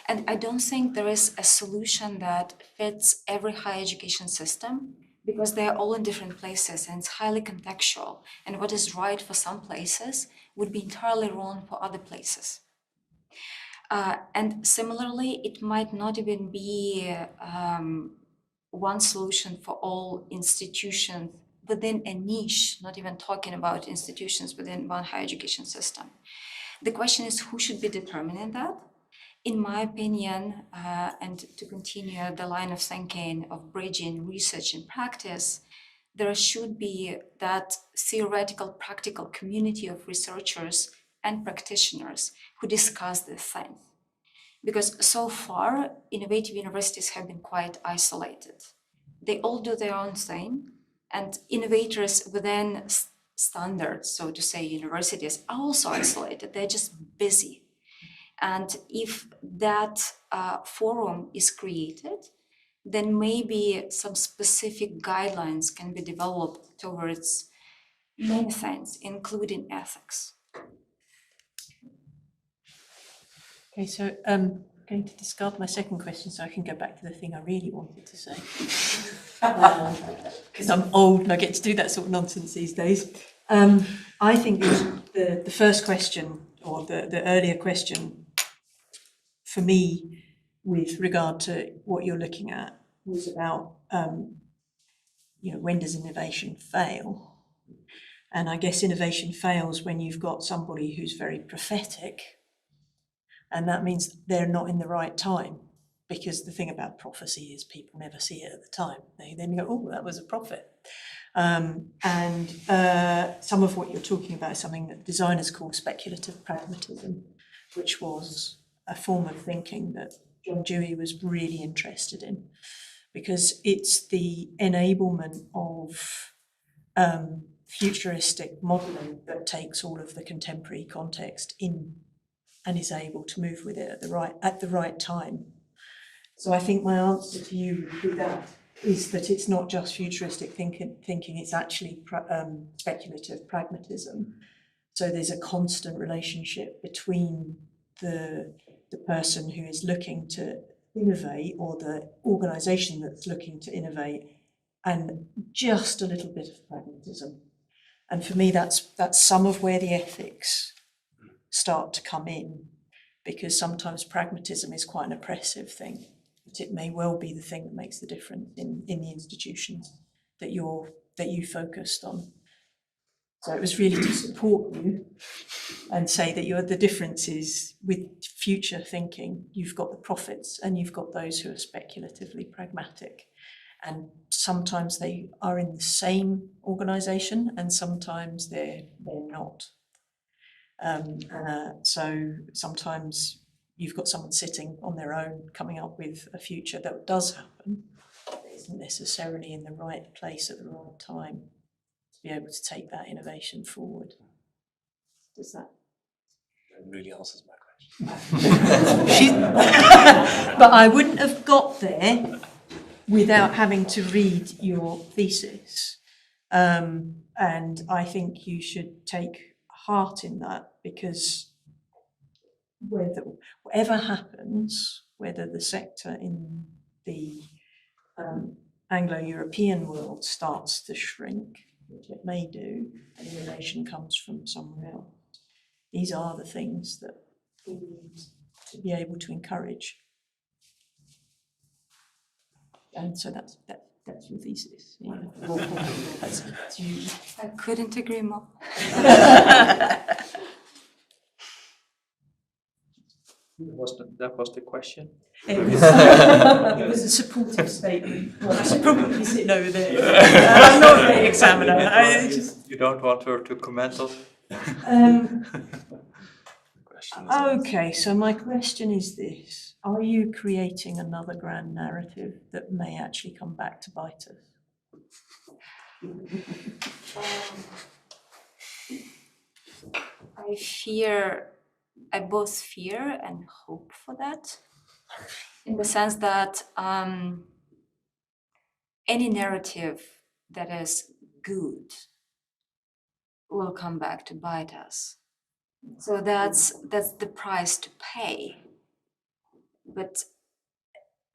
And I don't think there is a solution that fits every higher education system, because they are all in different places and it's highly contextual. And what is right for some places would be entirely wrong for other places. And similarly, it might not even be one solution for all institutions within a niche, not even talking about institutions within one higher education system. The question is, who should be determining that? In my opinion, and to continue the line of thinking of bridging research and practice, there should be that theoretical, practical community of researchers and practitioners who discuss this thing. Because so far, innovative universities have been quite isolated. They all do their own thing, and innovators within standards, so to say, universities are also isolated. They're just busy. And if that forum is created, then maybe some specific guidelines can be developed towards many things, including ethics. Okay, so I'm going to discard my second question so I can go back to the thing I really wanted to say. Because I'm old and I get to do that sort of nonsense these days. I think the first question, or the earlier question for me with regard to what you're looking at, was about when does innovation fail? And I guess innovation fails when you've got somebody who's very prophetic, and that means they're not in the right time, because the thing about prophecy is people never see it at the time. They then go, oh, that was a prophet. And some of what you're talking about is something that designers call speculative pragmatism, which was a form of thinking that John Dewey was really interested in, because it's the enablement of futuristic modelling that takes all of the contemporary context in and is able to move with it at the right time. So I think my answer to you with that is that it's not just futuristic thinking, it's actually speculative pragmatism. So there's a constant relationship between the person who is looking to innovate or the organisation that's looking to innovate and just a little bit of pragmatism. And for me, that's some of where the ethics start to come in, because sometimes pragmatism is quite an oppressive thing, but it may well be the thing that makes the difference in the institutions that you focused on. So it was really to support you and say that the difference is with future thinking, you've got the prophets and you've got those who are speculatively pragmatic. And sometimes they are in the same organisation and sometimes they're not. So sometimes you've got someone sitting on their own coming up with a future that does happen, but isn't necessarily in the right place at the right time to be able to take that innovation forward. Does that? That really answers my question. But I wouldn't have got there without having to read your thesis. And I think you should take heart in that, because whatever happens, whether the sector in the Anglo-European world starts to shrink, which it may do, and innovation comes from somewhere else, these are the things that we need to be able to encourage. And so that's your thesis. You know. That's you. I couldn't agree more. That was the question. It was a supportive statement. Well, she's probably sitting over there. I'm not the examiner. You don't want her to comment on it? Okay, so my question is this. Are you creating another grand narrative that may actually come back to bite us? I both fear and hope for that, in the sense that any narrative that is good will come back to bite us. So that's the price to pay. But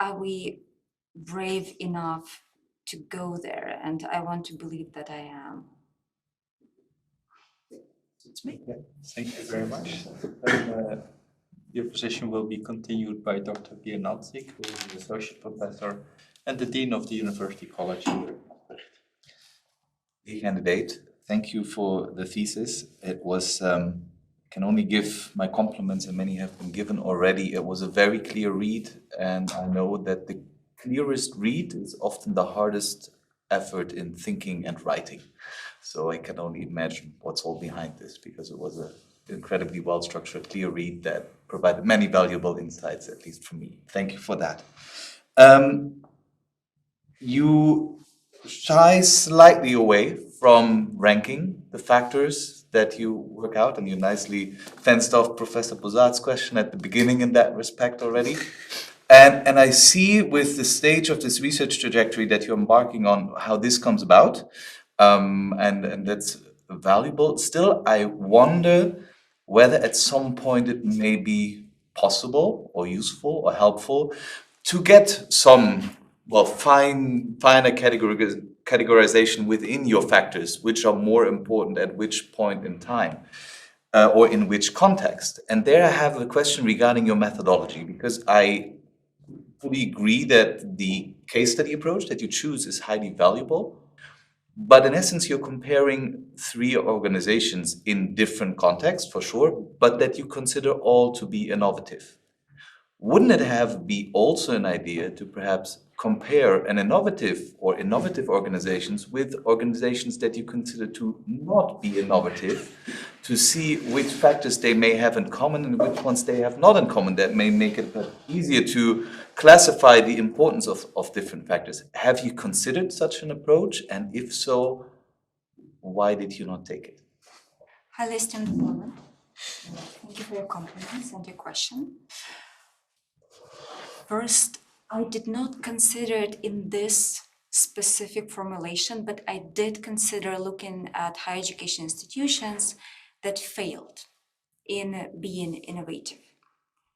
are we brave enough to go there? And I want to believe that I am. It's me. Yeah. Thank you very much. Your position will be continued by Dr. Daryna Melnyk, who is the Associate Professor and the Dean of the University College in Maastricht. Dear candidate, thank you for the thesis. It was, can only give my compliments, and many have been given already. It was a very clear read, and I know that the clearest read is often the hardest effort in thinking and writing. So I can only imagine what's all behind this, because it was an incredibly well-structured, clear read that provided many valuable insights, at least for me. Thank you for that. You shy slightly away from ranking the factors that you work out, and you nicely fenced off Professor Bozart's question at the beginning in that respect already. And I see with the stage of this research trajectory that you're embarking on how this comes about, and that's valuable. Still, I wonder whether at some point it may be possible or useful or helpful to get some, well, finer categorization within your factors, which are more important at which point in time. Or in which context. And there I have a question regarding your methodology, because I fully agree that the case study approach that you choose is highly valuable. But in essence, you're comparing three organizations in different contexts, for sure, but that you consider all to be innovative. Wouldn't it be also an idea to perhaps compare an innovative organizations with organizations that you consider to not be innovative, to see which factors they may have in common and which ones they have not in common, that may make it easier to classify the importance of different factors. Have you considered such an approach? And if so, why did you not take it? Highly esteemed woman, thank you for your compliments and your question. First, I did not consider it in this specific formulation, but I did consider looking at higher education institutions that failed in being innovative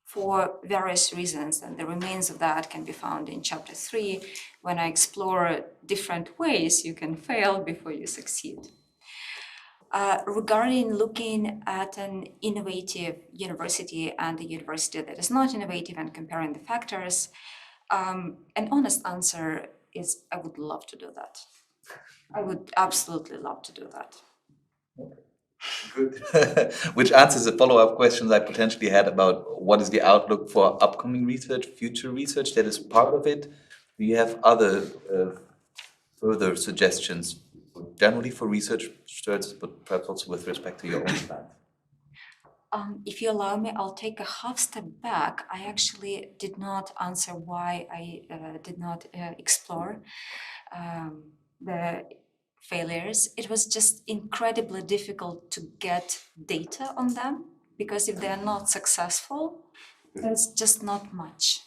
for various reasons, and the remains of that can be found in chapter 3 when I explore different ways you can fail before you succeed. Regarding looking at an innovative university and a university that is not innovative and comparing the factors, an honest answer is I would love to do that. I would absolutely love to do that. Good. Which answers the follow-up questions I potentially had about what is the outlook for upcoming research, future research that is part of it. Do you have other further suggestions, generally for research, but perhaps also with respect to your own plan? If you allow me, I'll take a half step back. I actually did not answer why I did not explore the failures. It was just incredibly difficult to get data on them, because if they're not successful, there's just not much.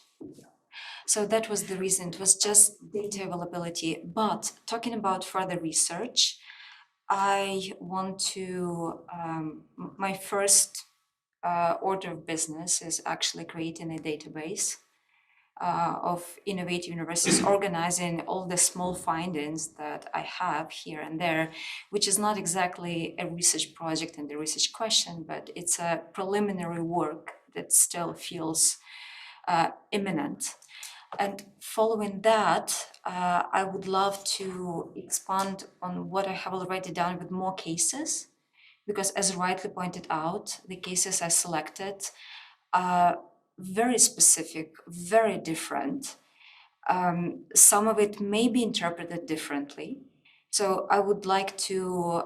So that was the reason. It was just data availability. But talking about further research, I want to, my first order of business is actually creating a database of innovative universities, organizing all the small findings that I have here and there, which is not exactly a research project and a research question, but it's a preliminary work that still feels imminent. And following that, I would love to expand on what I have already done with more cases, because as rightly pointed out, the cases I selected are very specific, very different. Some of it may be interpreted differently. So I would like to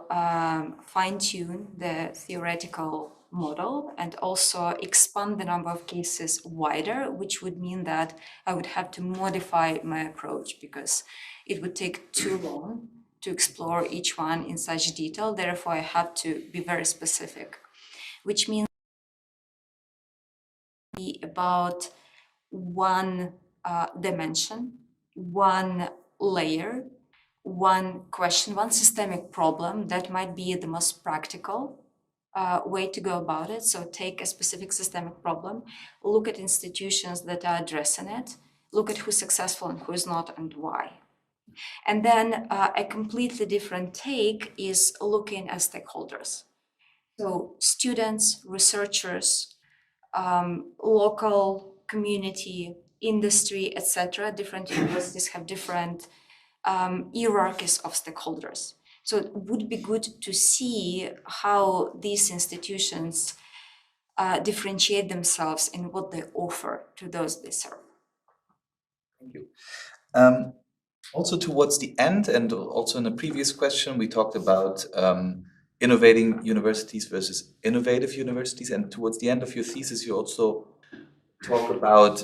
fine-tune the theoretical model and also expand the number of cases wider, which would mean that I would have to modify my approach, because it would take too long to explore each one in such detail. Therefore, I have to be very specific, which means about one dimension, one layer, one question, one systemic problem that might be the most practical way to go about it. So take a specific systemic problem, look at institutions that are addressing it, look at who's successful and who's not and why. And then a completely different take is looking at stakeholders. So students, researchers, local community, industry, etc. Different universities have different hierarchies of stakeholders. So it would be good to see how these institutions differentiate themselves in what they offer to those they serve. Thank you. Also towards the end, and also in a previous question, we talked about innovating universities versus innovative universities. And towards the end of your thesis, you also talk about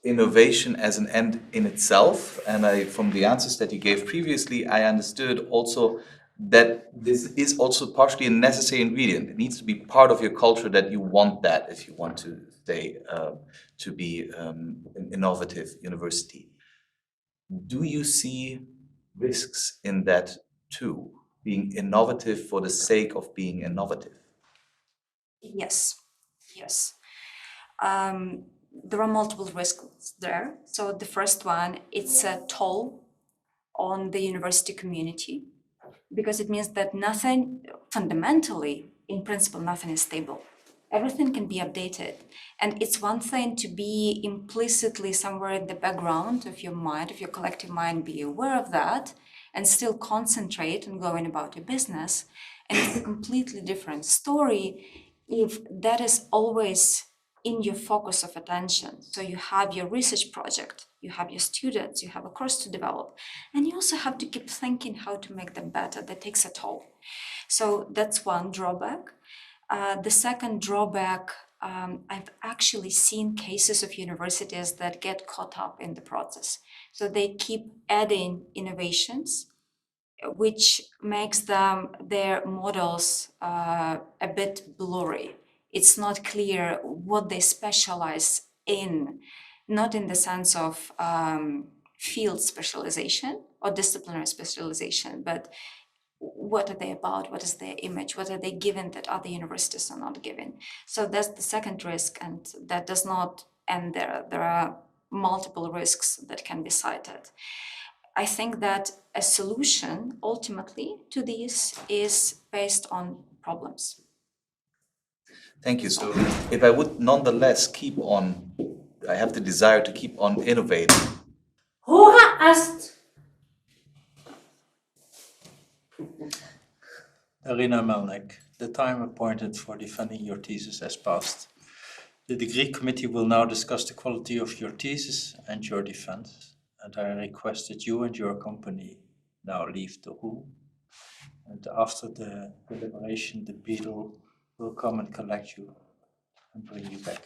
innovation as an end in itself. And from the answers that you gave previously, I understood also that this is also partially a necessary ingredient. It needs to be part of your culture, that you want that if you want to stay to be an innovative university. Do you see risks in that too, being innovative for the sake of being innovative? Yes, yes. There are multiple risks there. So the first one, it's a toll on the university community, because it means that nothing, fundamentally, in principle, nothing is stable. Everything can be updated. And it's one thing to be implicitly somewhere in the background of your mind, of your collective mind, be aware of that, and still concentrate on going about your business. And it's a completely different story if that is always in your focus of attention. So you have your research project, you have your students, you have a course to develop, and you also have to keep thinking how to make them better. That takes a toll. So that's one drawback. The second drawback, I've actually seen cases of universities that get caught up in the process. So they keep adding innovations which makes their models a bit blurry. It's not clear what they specialize in, not in the sense of field specialization or disciplinary specialization, but what are they about, what is their image, what are they given that other universities are not given. So that's the second risk, and that does not end there. There are multiple risks that can be cited. I think that a solution ultimately to these is based on problems. Thank you. So if I would nonetheless keep on, I have the desire to keep on innovating. Who asked? Daryna Melnyk, the time appointed for defending your thesis has passed. The degree committee will now discuss the quality of your thesis and your defense, and I request that you and your company now leave the room. And after the deliberation, the beadle will come and collect you and bring you back.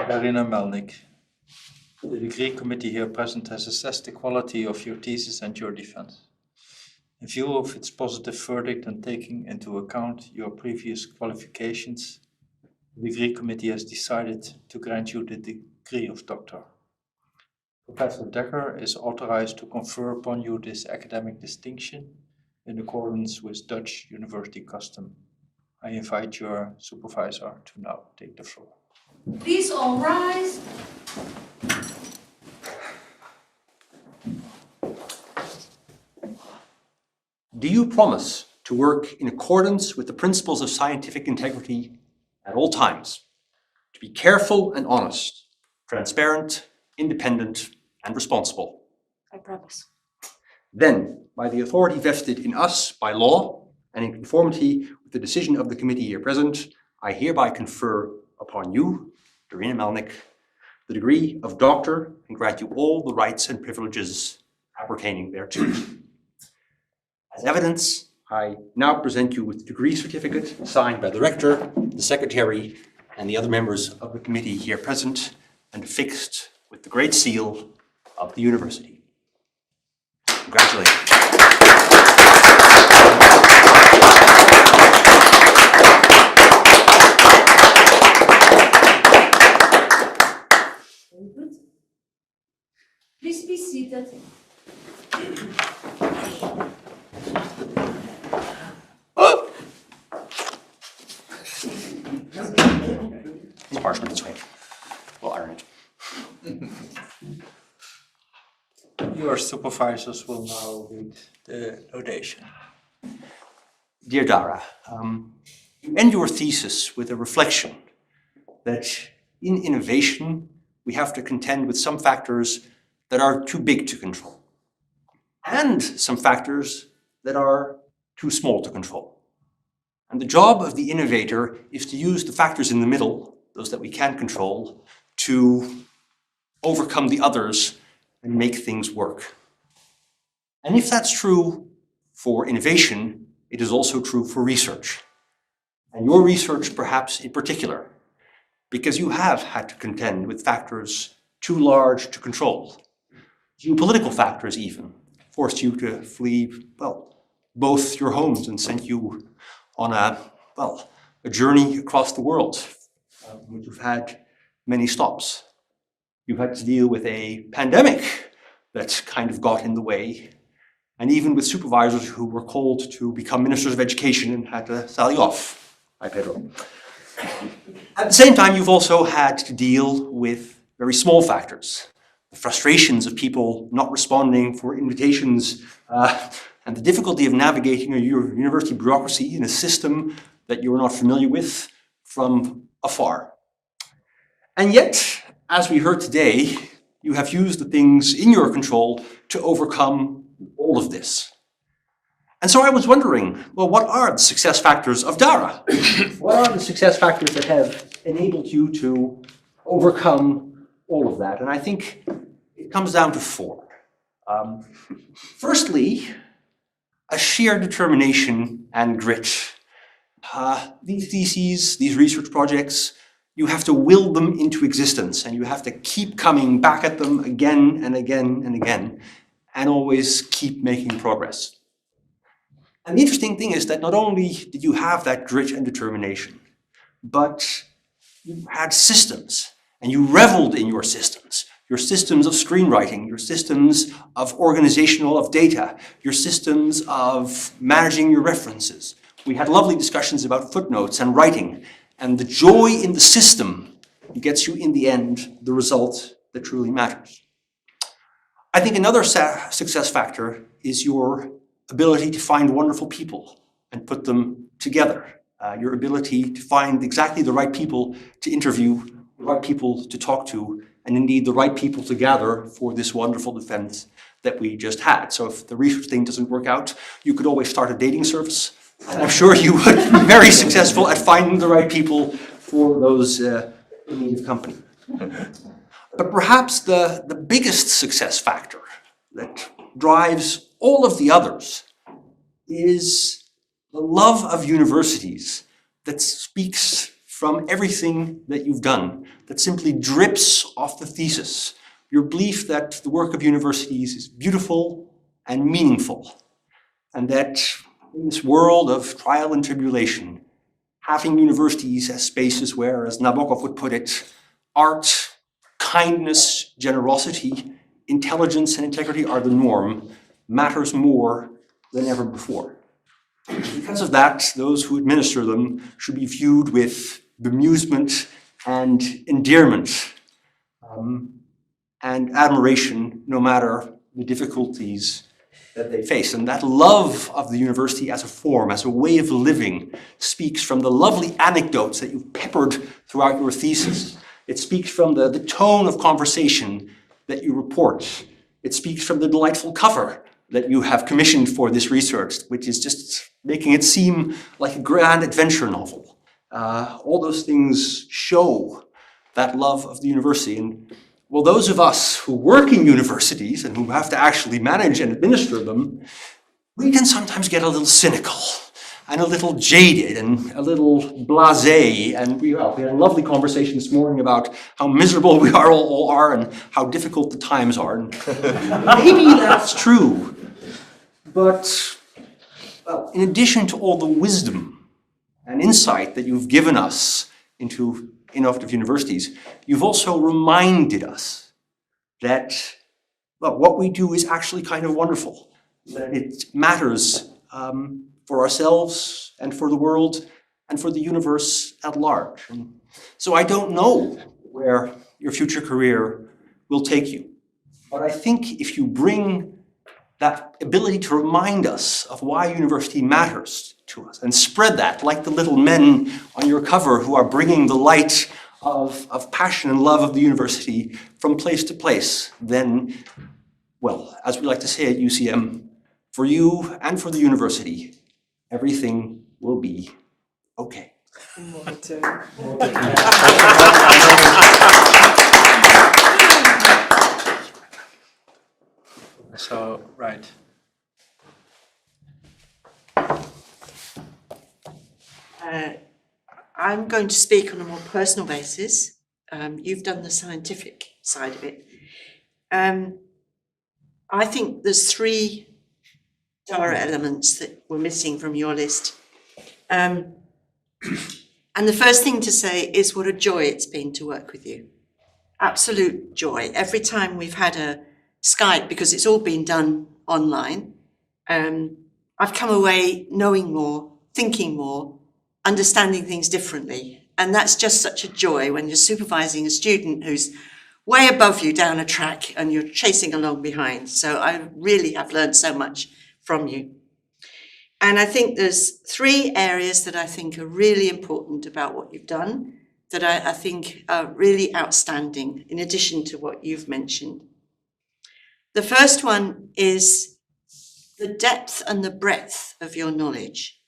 Daryna Melnyk. The degree committee here present has assessed the quality of your thesis and your defense. In view of its positive verdict and taking into account your previous qualifications, the degree committee has decided to grant you the degree of doctor. Professor Dekker is authorized to confer upon you this academic distinction in accordance with Dutch university custom. I invite your supervisor to now take the floor. Please all rise. Do you promise to work in accordance with the principles of scientific integrity at all times, to be careful and honest, transparent, independent, and responsible? I promise. Then, by the authority vested in us by law and in conformity with the decision of the committee here present, I hereby confer upon you, Daryna Melnyk, the degree of doctor and grant you all the rights and privileges appertaining thereto. As evidence, I now present you with the degree certificate signed by the rector, the secretary, and the other members of the committee here present, and affixed with the great seal of the university. Congratulations. Very good. Please be seated. The parchment this way. We'll iron it. Your supervisors will now read the nodation. Dear Dara, you end your thesis with a reflection that in innovation, we have to contend with some factors that are too big to control, and some factors that are too small to control. And the job of the innovator is to use the factors in the middle, those that we can control, to overcome the others and make things work. And if that's true for innovation, it is also true for research. And your research perhaps in particular, because you have had to contend with factors too large to control. Geopolitical factors even forced you to flee, well, both your homes and sent you on a journey across the world, which you've had many stops. You've had to deal with a pandemic that kind of got in the way, and even with supervisors who were called to become ministers of education and had to sally off. Hi, Pedro. At the same time, you've also had to deal with very small factors, the frustrations of people not responding for invitations, and the difficulty of navigating a university bureaucracy in a system that you're not familiar with from afar. And yet, as we heard today, you have used the things in your control to overcome all of this. And so I was wondering, well, what are the success factors of Dara? What are the success factors that have enabled you to overcome all of that? And I think it comes down to four. Firstly, a sheer determination and grit. These theses, these research projects, you have to will them into existence, and you have to keep coming back at them again and again and again, and always keep making progress. And the interesting thing is that not only did you have that grit and determination, but you had systems, and you reveled in your systems of screenwriting, your systems of organizational of data, your systems of managing your references. We had lovely discussions about footnotes and writing, and the joy in the system gets you in the end the result that truly matters. I think another success factor is your ability to find wonderful people and put them together. Your ability to find exactly the right people to interview, the right people to talk to, and indeed the right people to gather for this wonderful defense that we just had. So if the research thing doesn't work out, you could always start a dating service. And I'm sure you would be very successful at finding the right people for those in need of company. But perhaps the biggest success factor that drives all of the others is the love of universities that speaks from everything that you've done that simply drips off the thesis. Your belief that the work of universities is beautiful and meaningful, and that in this world of trial and tribulation, having universities as spaces where, as Nabokov would put it, art, kindness, generosity, intelligence, and integrity are the norm, matters more than ever before. Because of that, those who administer them should be viewed with bemusement and endearment, and admiration, no matter the difficulties that they face. And that love of the university as a form, as a way of living, speaks from the lovely anecdotes that you've peppered throughout your thesis. It speaks from the tone of conversation that you report. It speaks from the delightful cover that you have commissioned for this research, which is just making it seem like a grand adventure novel. All those things show that love of the university. And well, those of us who work in universities and who have to actually manage and administer them, we can sometimes get a little cynical and a little jaded and a little blasé. And we had a lovely conversation this morning about how miserable we all are and how difficult the times are. And maybe that's true. But well, in addition to all the wisdom and insight that you've given us into innovative universities, you've also reminded us that, well, what we do is actually kind of wonderful, that it matters for ourselves and for the world and for the universe at large. And so I don't know where your future career will take you, but I think if you bring that ability to remind us of why university matters to us and spread that like the little men on your cover who are bringing the light of passion and love of the university from place to place, then, well, as we like to say at UCM, for you and for the university, everything will be okay. So, right. I'm going to speak on a more personal basis. You've done the scientific side of it. I think there's three Dara elements that were missing from your list. And the first thing to say is what a joy it's been to work with you. Absolute joy. Every time we've had a Skype, because it's all been done online, I've come away knowing more, thinking more, understanding things differently. And that's just such a joy when you're supervising a student who's way above you down a track and you're chasing along behind. So I really have learned so much from you. And I think there's three areas that I think are really important about what you've done that I think are really outstanding, in addition to what you've mentioned. The first one is the depth and the breadth of your knowledge.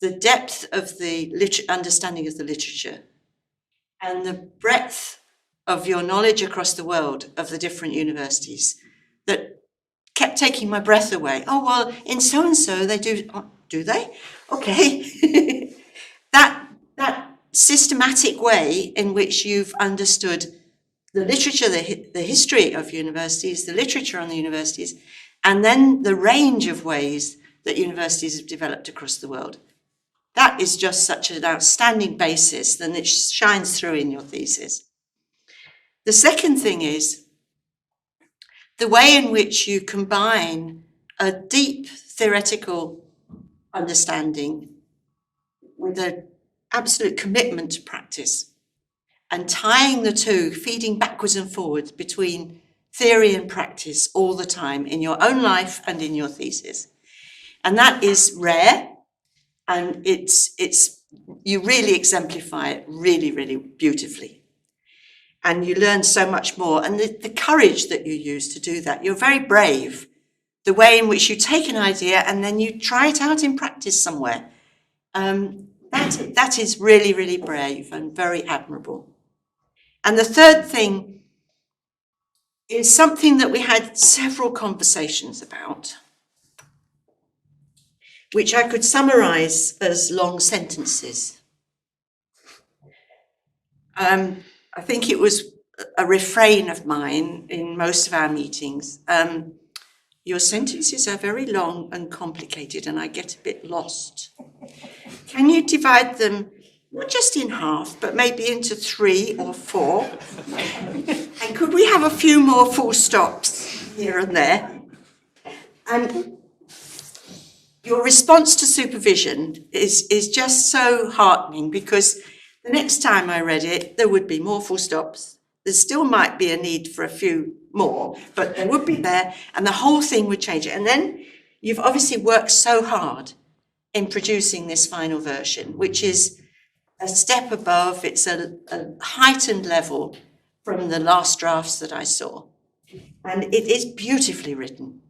The depth of the understanding of the literature and the breadth of your knowledge across the world of the different universities that kept taking my breath away. Oh, well, in so-and-so they do, oh, do they? Okay. that systematic way in which you've understood the literature, the history of universities, the literature on the universities, and then the range of ways that universities have developed across the world. That is just such an outstanding basis, and it shines through in your thesis. The second thing is the way in which you combine a deep theoretical understanding with an absolute commitment to practice, and tying the two, feeding backwards and forwards between theory and practice all the time in your own life and in your thesis. And that is rare. And you really exemplify it really, really beautifully. And you learn so much more. And the courage that you use to do that, you're very brave. The way in which you take an idea and then you try it out in practice somewhere. That is really, really brave and very admirable. And the third thing is something that we had several conversations about, which I could summarize as long sentences. I think it was a refrain of mine in most of our meetings. Your sentences are very long and complicated, and I get a bit lost. Can you divide them not just in half, but maybe into 3 or 4? And could we have a few more full stops here and there? And your response to supervision is just so heartening, because the next time I read it, there would be more full stops. There still might be a need for a few more, but they would be there, and the whole thing would change it. And then you've obviously worked so hard in producing this final version, which is a step above. It's a heightened level from the last drafts that I saw. And it is beautifully written.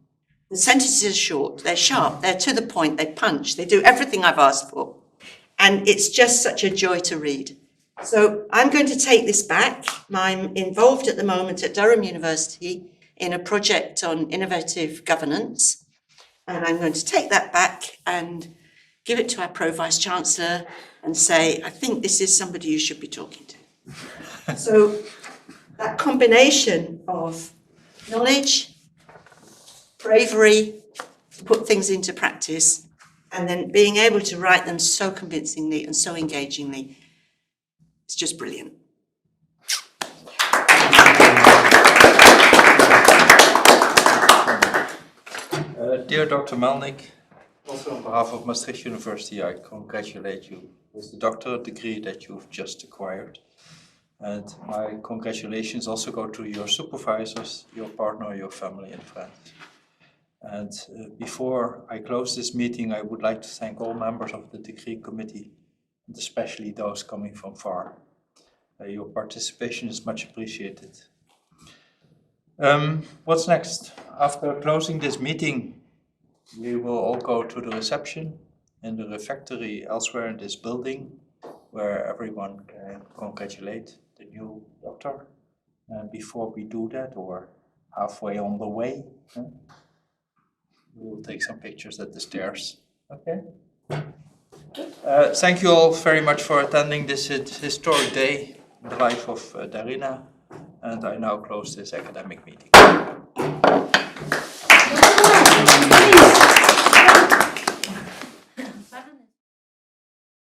The sentences are short, they're sharp, they're to the point, they punch, they do everything I've asked for. And it's just such a joy to read. So I'm going to take this back. I'm involved at the moment at Durham University in a project on innovative governance. And I'm going to take that back and give it to our Pro-Vice Chancellor and say, I think this is somebody you should be talking to. So that combination of knowledge, bravery to put things into practice, and then being able to write them so convincingly and so engagingly, it's just brilliant. Dear Dr. Melnyk, also on behalf of Maastricht University, I congratulate you with the doctorate degree that you've just acquired. And my congratulations also go to your supervisors, your partner, your family and friends. And before I close this meeting, I would like to thank all members of the degree committee, and especially those coming from far. Your participation is much appreciated. What's next? After closing this meeting, we will all go to the reception in the refectory elsewhere in this building, where everyone can congratulate the new doctor. And before we do that, or halfway on the way, we will take some pictures at the stairs. Okay? Thank you all very much for attending this historic day in the life of Daryna, and I now close this academic meeting.